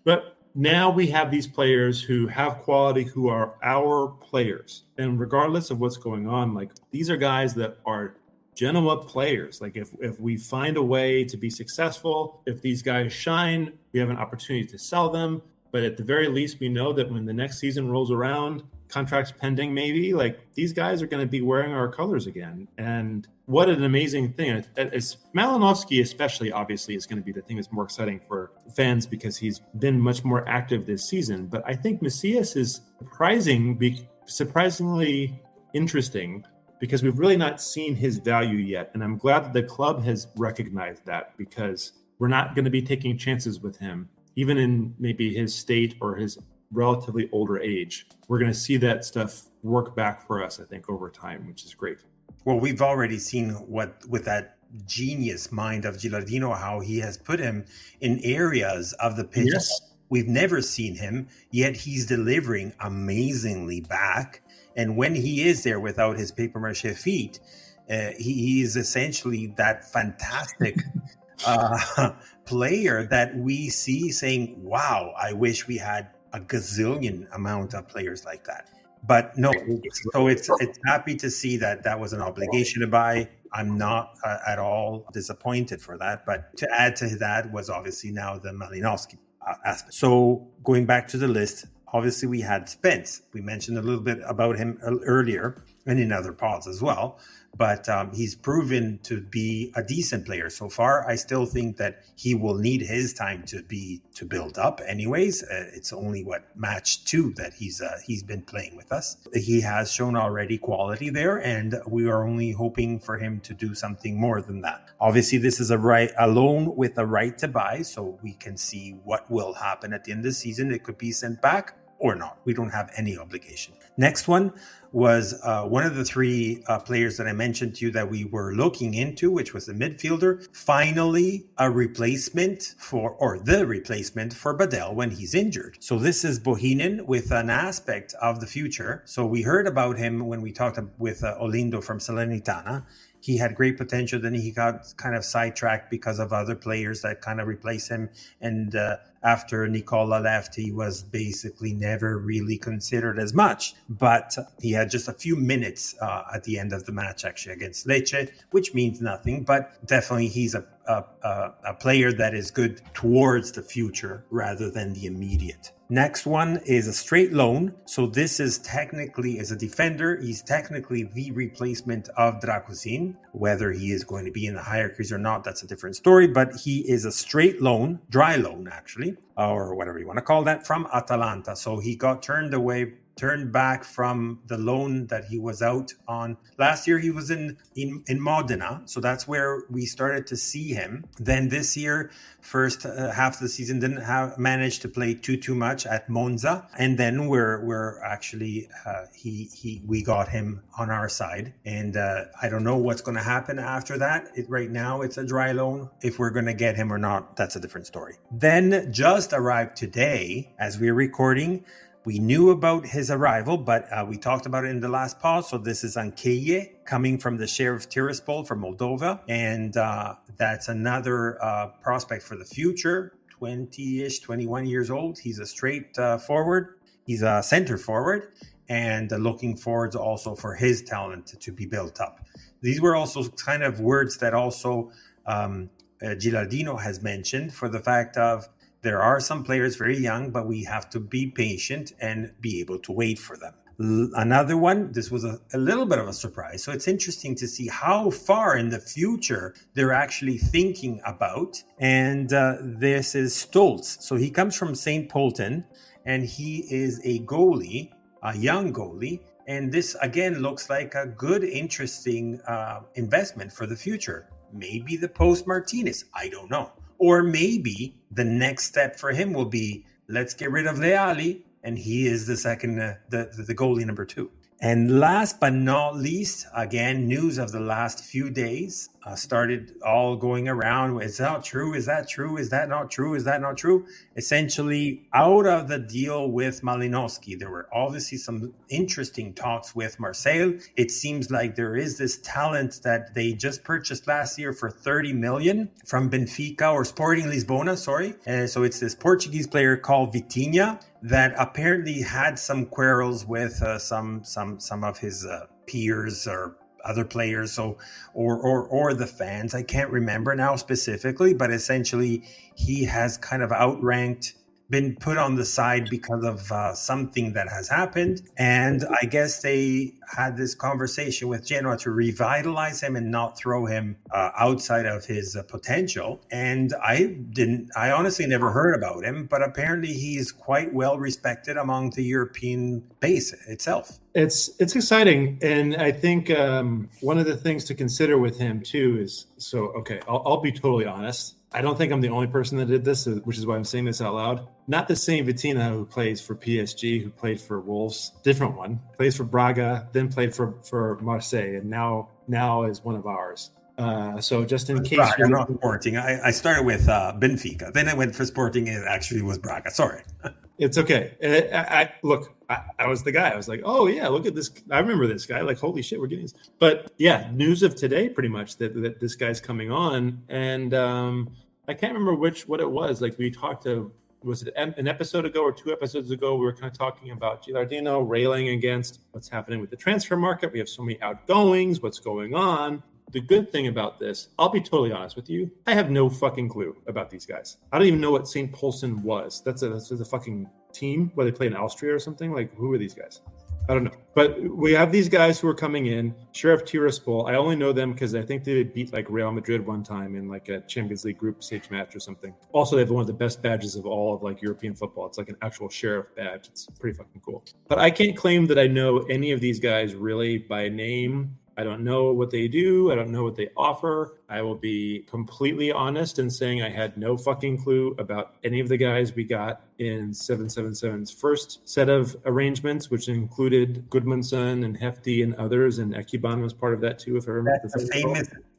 But now we have these players who have quality, who are our players. And regardless of what's going on, like, these are guys that are Genoa players. Like, if we find a way to be successful, if these guys shine, we have an opportunity to sell them. But at the very least, we know that when the next season rolls around, contracts pending maybe, like, these guys are going to be wearing our colors again. And what an amazing thing. Malinowski especially, obviously, is going to be the thing that's more exciting for fans, because he's been much more active this season. But I think Messias is surprisingly interesting, because we've really not seen his value yet. And I'm glad that the club has recognized that, because we're not going to be taking chances with him, even in maybe his state or his relatively older age. We're going to see that stuff work back for us, I think, over time, which is great. Well, we've already seen with that genius mind of Gilardino, how he has put him in areas of the pitch. Yes. We've never seen him, yet he's delivering amazingly back. And when he is there without his paper mache feet, he is essentially that fantastic player that we see saying, wow, I wish we had a gazillion amount of players like that. But no, so it's happy to see that that was an obligation to buy. I'm not at all disappointed for that. But to add to that was obviously now the Malinowski aspect. So going back to the list, obviously we had Spence. We mentioned a little bit about him earlier and in other pods as well. But he's proven to be a decent player so far. I still think that he will need his time to build up. Anyways, it's only match 2 that he's been playing with us. He has shown already quality there, and we are only hoping for him to do something more than that. Obviously, this is a loan with a right to buy, so we can see what will happen at the end of the season. It could be sent back or not. We don't have any obligation. Next one was one of the 3 players that I mentioned to you that we were looking into, which was the midfielder. Finally, the replacement for Badel when he's injured. So this is Bohinen with an aspect of the future. So we heard about him when we talked with Olindo from Salernitana. He had great potential, then he got kind of sidetracked because of other players that kind of replaced him. And after Nicola left, he was basically never really considered as much. But he had just a few minutes at the end of the match, actually, against Lecce, which means nothing. But definitely he's a player that is good towards the future rather than the immediate. Next one is a straight loan. So this is technically, as a defender, he's technically the replacement of Dragusin. Whether he is going to be in the hierarchies or not, that's a different story. But he is a straight loan, dry loan actually, or whatever you want to call that, from Atalanta. So he got turned back from the loan that he was out on. Last year he was in Modena, so that's where we started to see him. Then this year, first half of the season, didn't manage to play too much at Monza, and then we're actually we got him on our side, and I don't know what's going to happen after that. Right now it's a dry loan. If we're going to get him or not, that's a different story. Then just arrived today as we're recording. We knew about his arrival, but we talked about it in the last pause. So this is Ankeje coming from the Sheriff Tiraspol from Moldova. And that's another prospect for the future, 20-ish, 21 years old. He's a straight forward. He's a center forward, and looking forward also for his talent to be built up. These were also kind of words that also Gilardino has mentioned, for the fact of there are some players very young, but we have to be patient and be able to wait for them. Another one, this was a little bit of a surprise. So it's interesting to see how far in the future they're actually thinking about. And this is Stolz. So he comes from St. Polten, and he is a goalie, a young goalie. And this, again, looks like a good, interesting investment for the future. Maybe the post-Martinez, I don't know. Or maybe the next step for him will be, let's get rid of Leali, and he is the second, the goalie number 2. And last but not least, again, news of the last few days started all going around. Is that true? Is that true? Is that not true? Is that not true? Essentially, out of the deal with Malinowski, there were obviously some interesting talks with Marseille. It seems like there is this talent that they just purchased last year for 30 million from Benfica or Sporting Lisbona, sorry. So it's this Portuguese player called Vitinha that apparently had some quarrels with some of his peers or other players, so or the fans. I can't remember now specifically, but essentially he has kind of been put on the side because of something that has happened. And I guess they had this conversation with Genoa to revitalize him and not throw him outside of his potential. And I honestly never heard about him, but apparently he's quite well respected among the European base itself. It's exciting. And I think one of the things to consider with him too is, I'll be totally honest. I don't think I'm the only person that did this, which is why I'm saying this out loud. Not the same Vitinha who plays for PSG, who played for Wolves, different one, plays for Braga, then played for Marseille, and now is one of ours. So just in case Braga, not Sporting. I started with Benfica, then I went for Sporting, and it actually was Braga. Sorry. It's okay. I was the guy. I was like, oh yeah, look at this. I remember this guy. Like, holy shit, we're getting this. But yeah, news of today, pretty much that this guy's coming on, and I can't remember what it was. Like we talked to was it an episode ago or 2 episodes ago, we were kind of talking about Gilardino railing against what's happening with the transfer market. We have so many outgoings, what's going on. The good thing about this, I'll be totally honest with you, I have no fucking clue about these guys. I don't even know what St. Paulson was. That's a fucking team where they play in Austria or something. Like, who are these guys? I don't know. But we have these guys who are coming in. Sheriff Tiraspol, I only know them because I think they beat like Real Madrid one time in like a Champions League group stage match or something. Also, they have one of the best badges of all of like European football. It's like an actual sheriff badge. It's pretty fucking cool. But I can't claim that I know any of these guys really by name. I don't know what they do. I don't know what they offer. I will be completely honest in saying I had no fucking clue about any of the guys we got in 777's first set of arrangements, which included Goodmanson and Hefty and others, and Ekuban was part of that too, if I remember.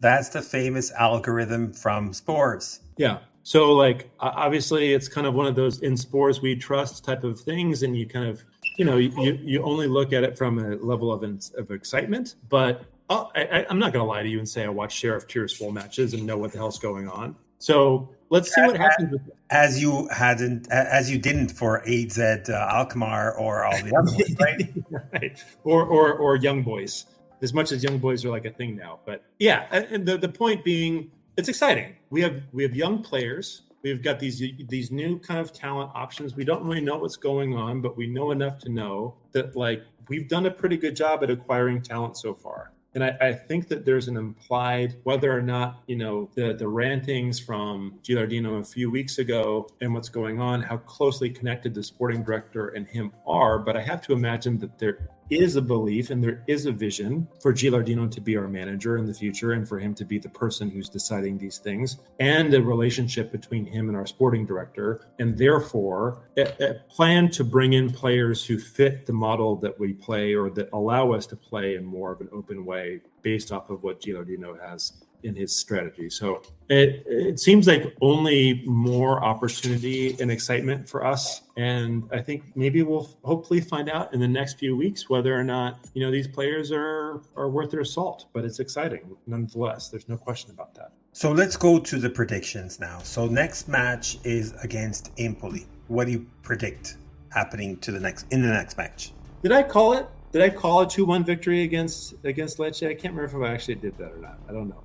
That's the famous algorithm from Spores. Yeah. So like, obviously it's kind of one of those in Spores we trust type of things, and you kind of, you only look at it from a level of excitement. But I'm not going to lie to you and say I watch Sheriff Tiraspol matches and know what the hell's going on. So let's see what happens with as you didn't for AZ Alkmaar or all the other ones, right? Right. Or Young Boys, as much as Young Boys are like a thing now. But yeah, and the point being, it's exciting. We have young players. We've got these new kind of talent options. We don't really know what's going on, but we know enough to know that like we've done a pretty good job at acquiring talent so far. And I think that there's an implied, whether or not, the rantings from Gilardino a few weeks ago and what's going on, how closely connected the sporting director and him are. But I have to imagine that there is a belief and there is a vision for Gilardino to be our manager in the future and for him to be the person who's deciding these things, and a relationship between him and our sporting director, and therefore a plan to bring in players who fit the model that we play or that allow us to play in more of an open way based off of what Gilardino has in his strategy. So it seems like only more opportunity and excitement for us. And I think maybe we'll hopefully find out in the next few weeks whether or not, these players are worth their salt. But it's exciting nonetheless. There's no question about that. So let's go to the predictions now. So next match is against Empoli. What do you predict happening in the next match? Did I call it? Did I call a 2-1 victory against Lecce? I can't remember if I actually did that or not. I don't know.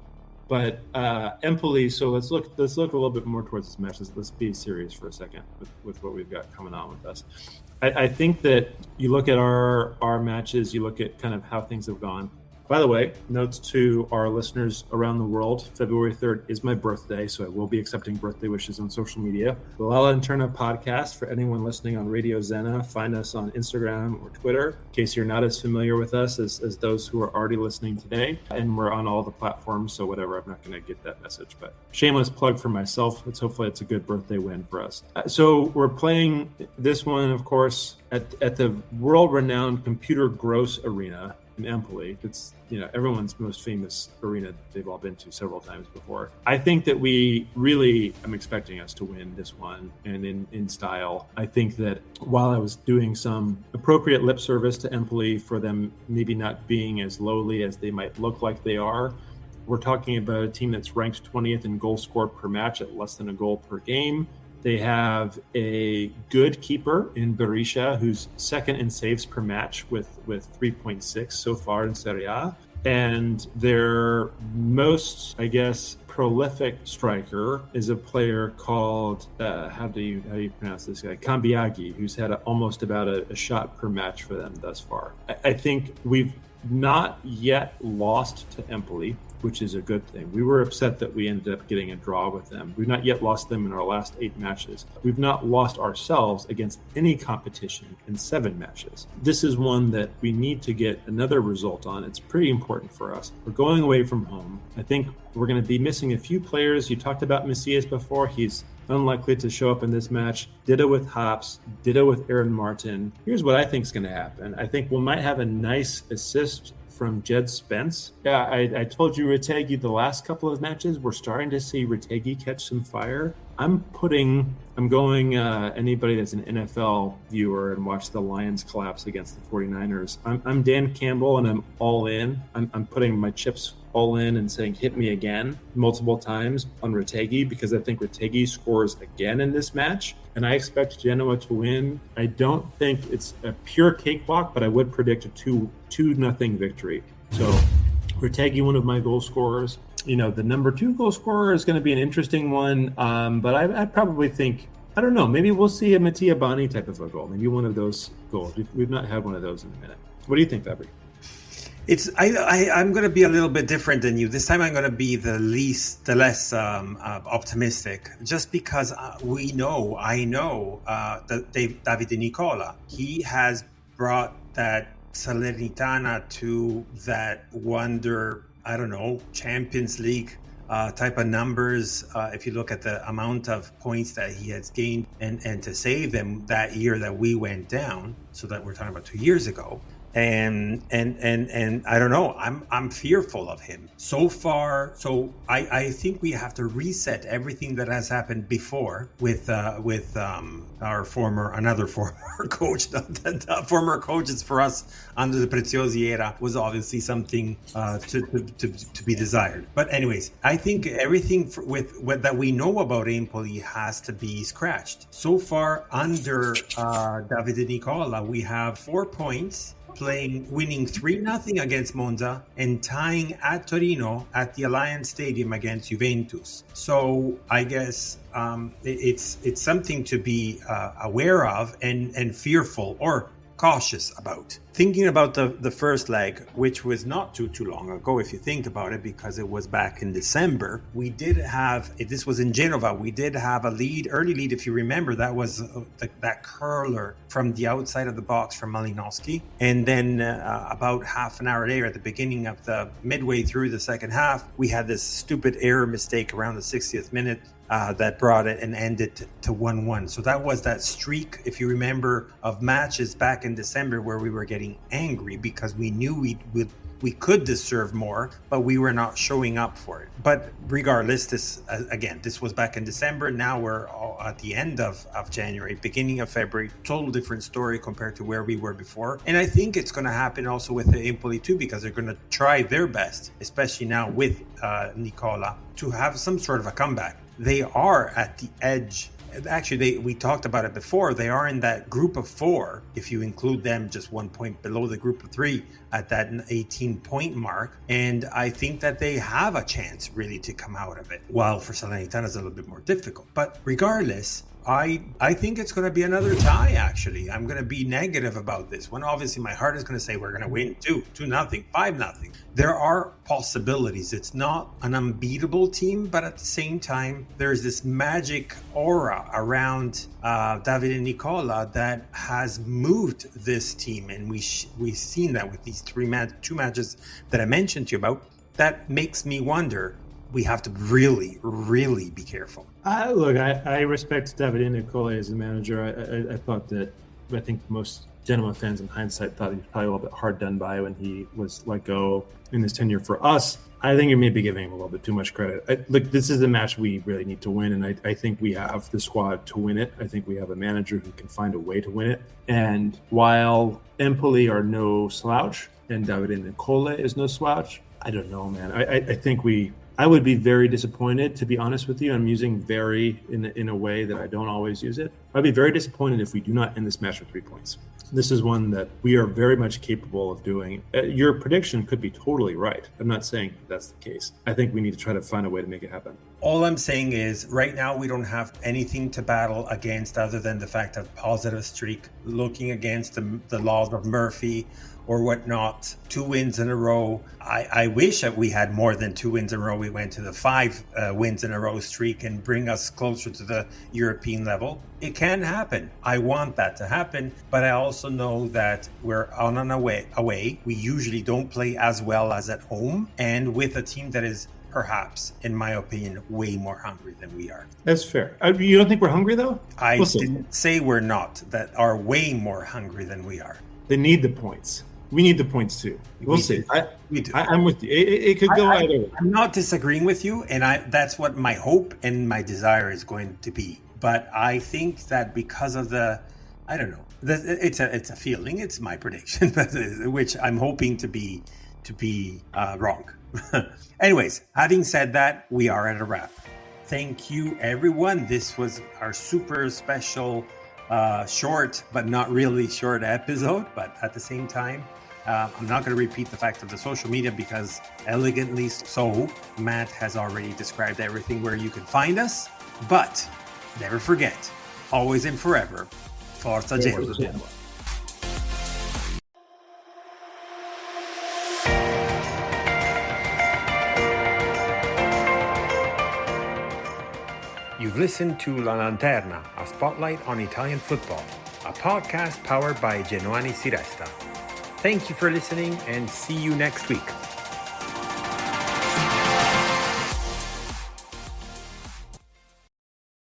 But Empoli, so let's look a little bit more towards this match. Let's be serious for a second with what we've got coming on with us. I think that you look at our matches, you look at kind of how things have gone. By the way, notes to our listeners around the world, February 3rd is my birthday, so I will be accepting birthday wishes on social media. The La Lanterna podcast, for anyone listening on Radio Zena, find us on Instagram or Twitter, in case you're not as familiar with us as those who are already listening today. And we're on all the platforms, so whatever, I'm not going to get that message. But shameless plug for myself. Hopefully it's a good birthday win for us. So we're playing this one, of course, at the world-renowned Computer Gross Arena in Empoli. It's everyone's most famous arena they've all been to several times before. I think that I'm expecting us to win this one, and in style. I think that while I was doing some appropriate lip service to Empoli for them maybe not being as lowly as they might look like they are, we're talking about a team that's ranked 20th in goals scored per match at less than a goal per game. They have a good keeper in Berisha, who's second in saves per match with 3.6 so far in Serie A. And their most, prolific striker is a player called, how do you pronounce this guy? Cambiaghi, who's had almost about a shot per match for them thus far. I think we've not yet lost to Empoli, which is a good thing. We were upset that we ended up getting a draw with them. We've not yet lost them in our last 8 matches. We've not lost ourselves against any competition in 7 matches. This is one that we need to get another result on. It's pretty important for us. We're going away from home. I think we're going to be missing a few players. You talked about Macias before. He's unlikely to show up in this match. Ditto with Hops, ditto with Aaron Martin. Here's what I think is going to happen. I think we might have a nice assist from Jed Spence. Yeah, I told you Retegui the last couple of matches. We're starting to see Retegui catch some fire. I'm going anybody that's an NFL viewer and watched the Lions collapse against the 49ers. I'm Dan Campbell and I'm all in. I'm putting my chips all in and saying hit me again multiple times on Retegui, because I think Retegui scores again in this match. and I expect Genoa to win. I don't think it's a pure cakewalk, but I would predict a 2-0 victory. So Retegui, one of my goal scorers. The number 2 goal scorer is going to be an interesting one, but I probably think, I don't know, maybe we'll see a Mattia Boni type of a goal, maybe one of those goals. We've not had one of those in a minute. What do you think, Fabry? I'm going to be a little bit different than you. This time I'm going to be the less optimistic, just because I know that Davide Nicola, he has brought that Salernitana to that wonder, I don't know, Champions League type of numbers. If you look at the amount of points that he has gained and to save them that year that we went down, so that we're talking about 2 years ago. And I don't know, I'm fearful of him so far. So I think we have to reset everything that has happened before with another former coach. The former coaches for us under the Preziosi era was obviously something to be desired. But anyways, I think everything that we know about Empoli has to be scratched. So far under Davide Nicola, we have 4 points, winning 3-0 against Monza and tying at Torino at the Allianz Stadium against Juventus. So I guess it's something to be aware of and fearful or cautious about. Thinking about the first leg, which was not too long ago, if you think about it, because it was back in December, we did have, this was in Genoa, we did have early lead, if you remember, that was that curler from the outside of the box from Malinowski. And then about half an hour later, at the beginning of midway through the second half, we had this stupid error mistake around the 60th minute that brought it and ended to 1-1. So that was that streak, if you remember, of matches back in December where we were getting angry because we knew we could deserve more, but we were not showing up for it. But regardless, this was back in December. Now we're at the end of January, beginning of February. Total different story compared to where we were before. And I think it's going to happen also with the Empoli too, because they're going to try their best, especially now with Nicola, to have some sort of a comeback. They are at the edge. Actually, we talked about it before. They are in that group of 4, if you include them, just 1 point below the group of 3 at that 18-point mark. And I think that they have a chance really to come out of it. While for Salernitana it's a little bit more difficult. But regardless, I think it's going to be another tie, actually. I'm going to be negative about this one. Obviously, my heart is going to say we're going to win 2-0, 5-0. There are possibilities. It's not an unbeatable team, but at the same time, there's this magic aura around Davide Nicola that has moved this team. And we've seen that with these 2 matches that I mentioned to you about. That makes me wonder, we have to really, really be careful. Look, I respect Davide Nicola as a manager. I think most Genoa fans in hindsight thought he was probably a little bit hard done by when he was let go in his tenure. For us, I think you may be giving him a little bit too much credit. Look, this is a match we really need to win, and I think we have the squad to win it. I think we have a manager who can find a way to win it. And while Empoli are no slouch and Davide Nicola is no slouch, I don't know, man. I think I would be very disappointed, to be honest with you. I'm using very in a way that I don't always use it. I'd be very disappointed if we do not end this match with 3 points. This is one that we are very much capable of doing. Your prediction could be totally right. I'm not saying that's the case. I think we need to try to find a way to make it happen. All I'm saying is right now we don't have anything to battle against other than the fact of positive streak, looking against the laws of Murphy or whatnot. 2 wins in a row. I wish that we had more than 2 wins in a row. We went to the 5 wins in a row streak and bring us closer to the European level. It can happen. I want that to happen, but I also know that we're on an away. We usually don't play as well as at home, and with a team that is perhaps, in my opinion, way more hungry than we are. That's fair. You don't think we're hungry, though? I didn't say we're not, that are way more hungry than we are. They need the points. We need the points too. We'll see. We do. I'm with you. It could go either way. I'm not disagreeing with you, and that's what my hope and my desire is going to be. But I think that because of I don't know, it's a feeling. It's my prediction, which I'm hoping to be wrong. Anyways, having said that, we are at a wrap. Thank you, everyone. This was our super special, short, but not really short episode. But at the same time, I'm not going to repeat the fact of the social media because elegantly so, Matt has already described everything where you can find us. But never forget, always and forever, Forza Genoa. You've listened to La Lanterna, a spotlight on Italian football, a podcast powered by Genoani Si Resta. Thank you for listening and see you next week.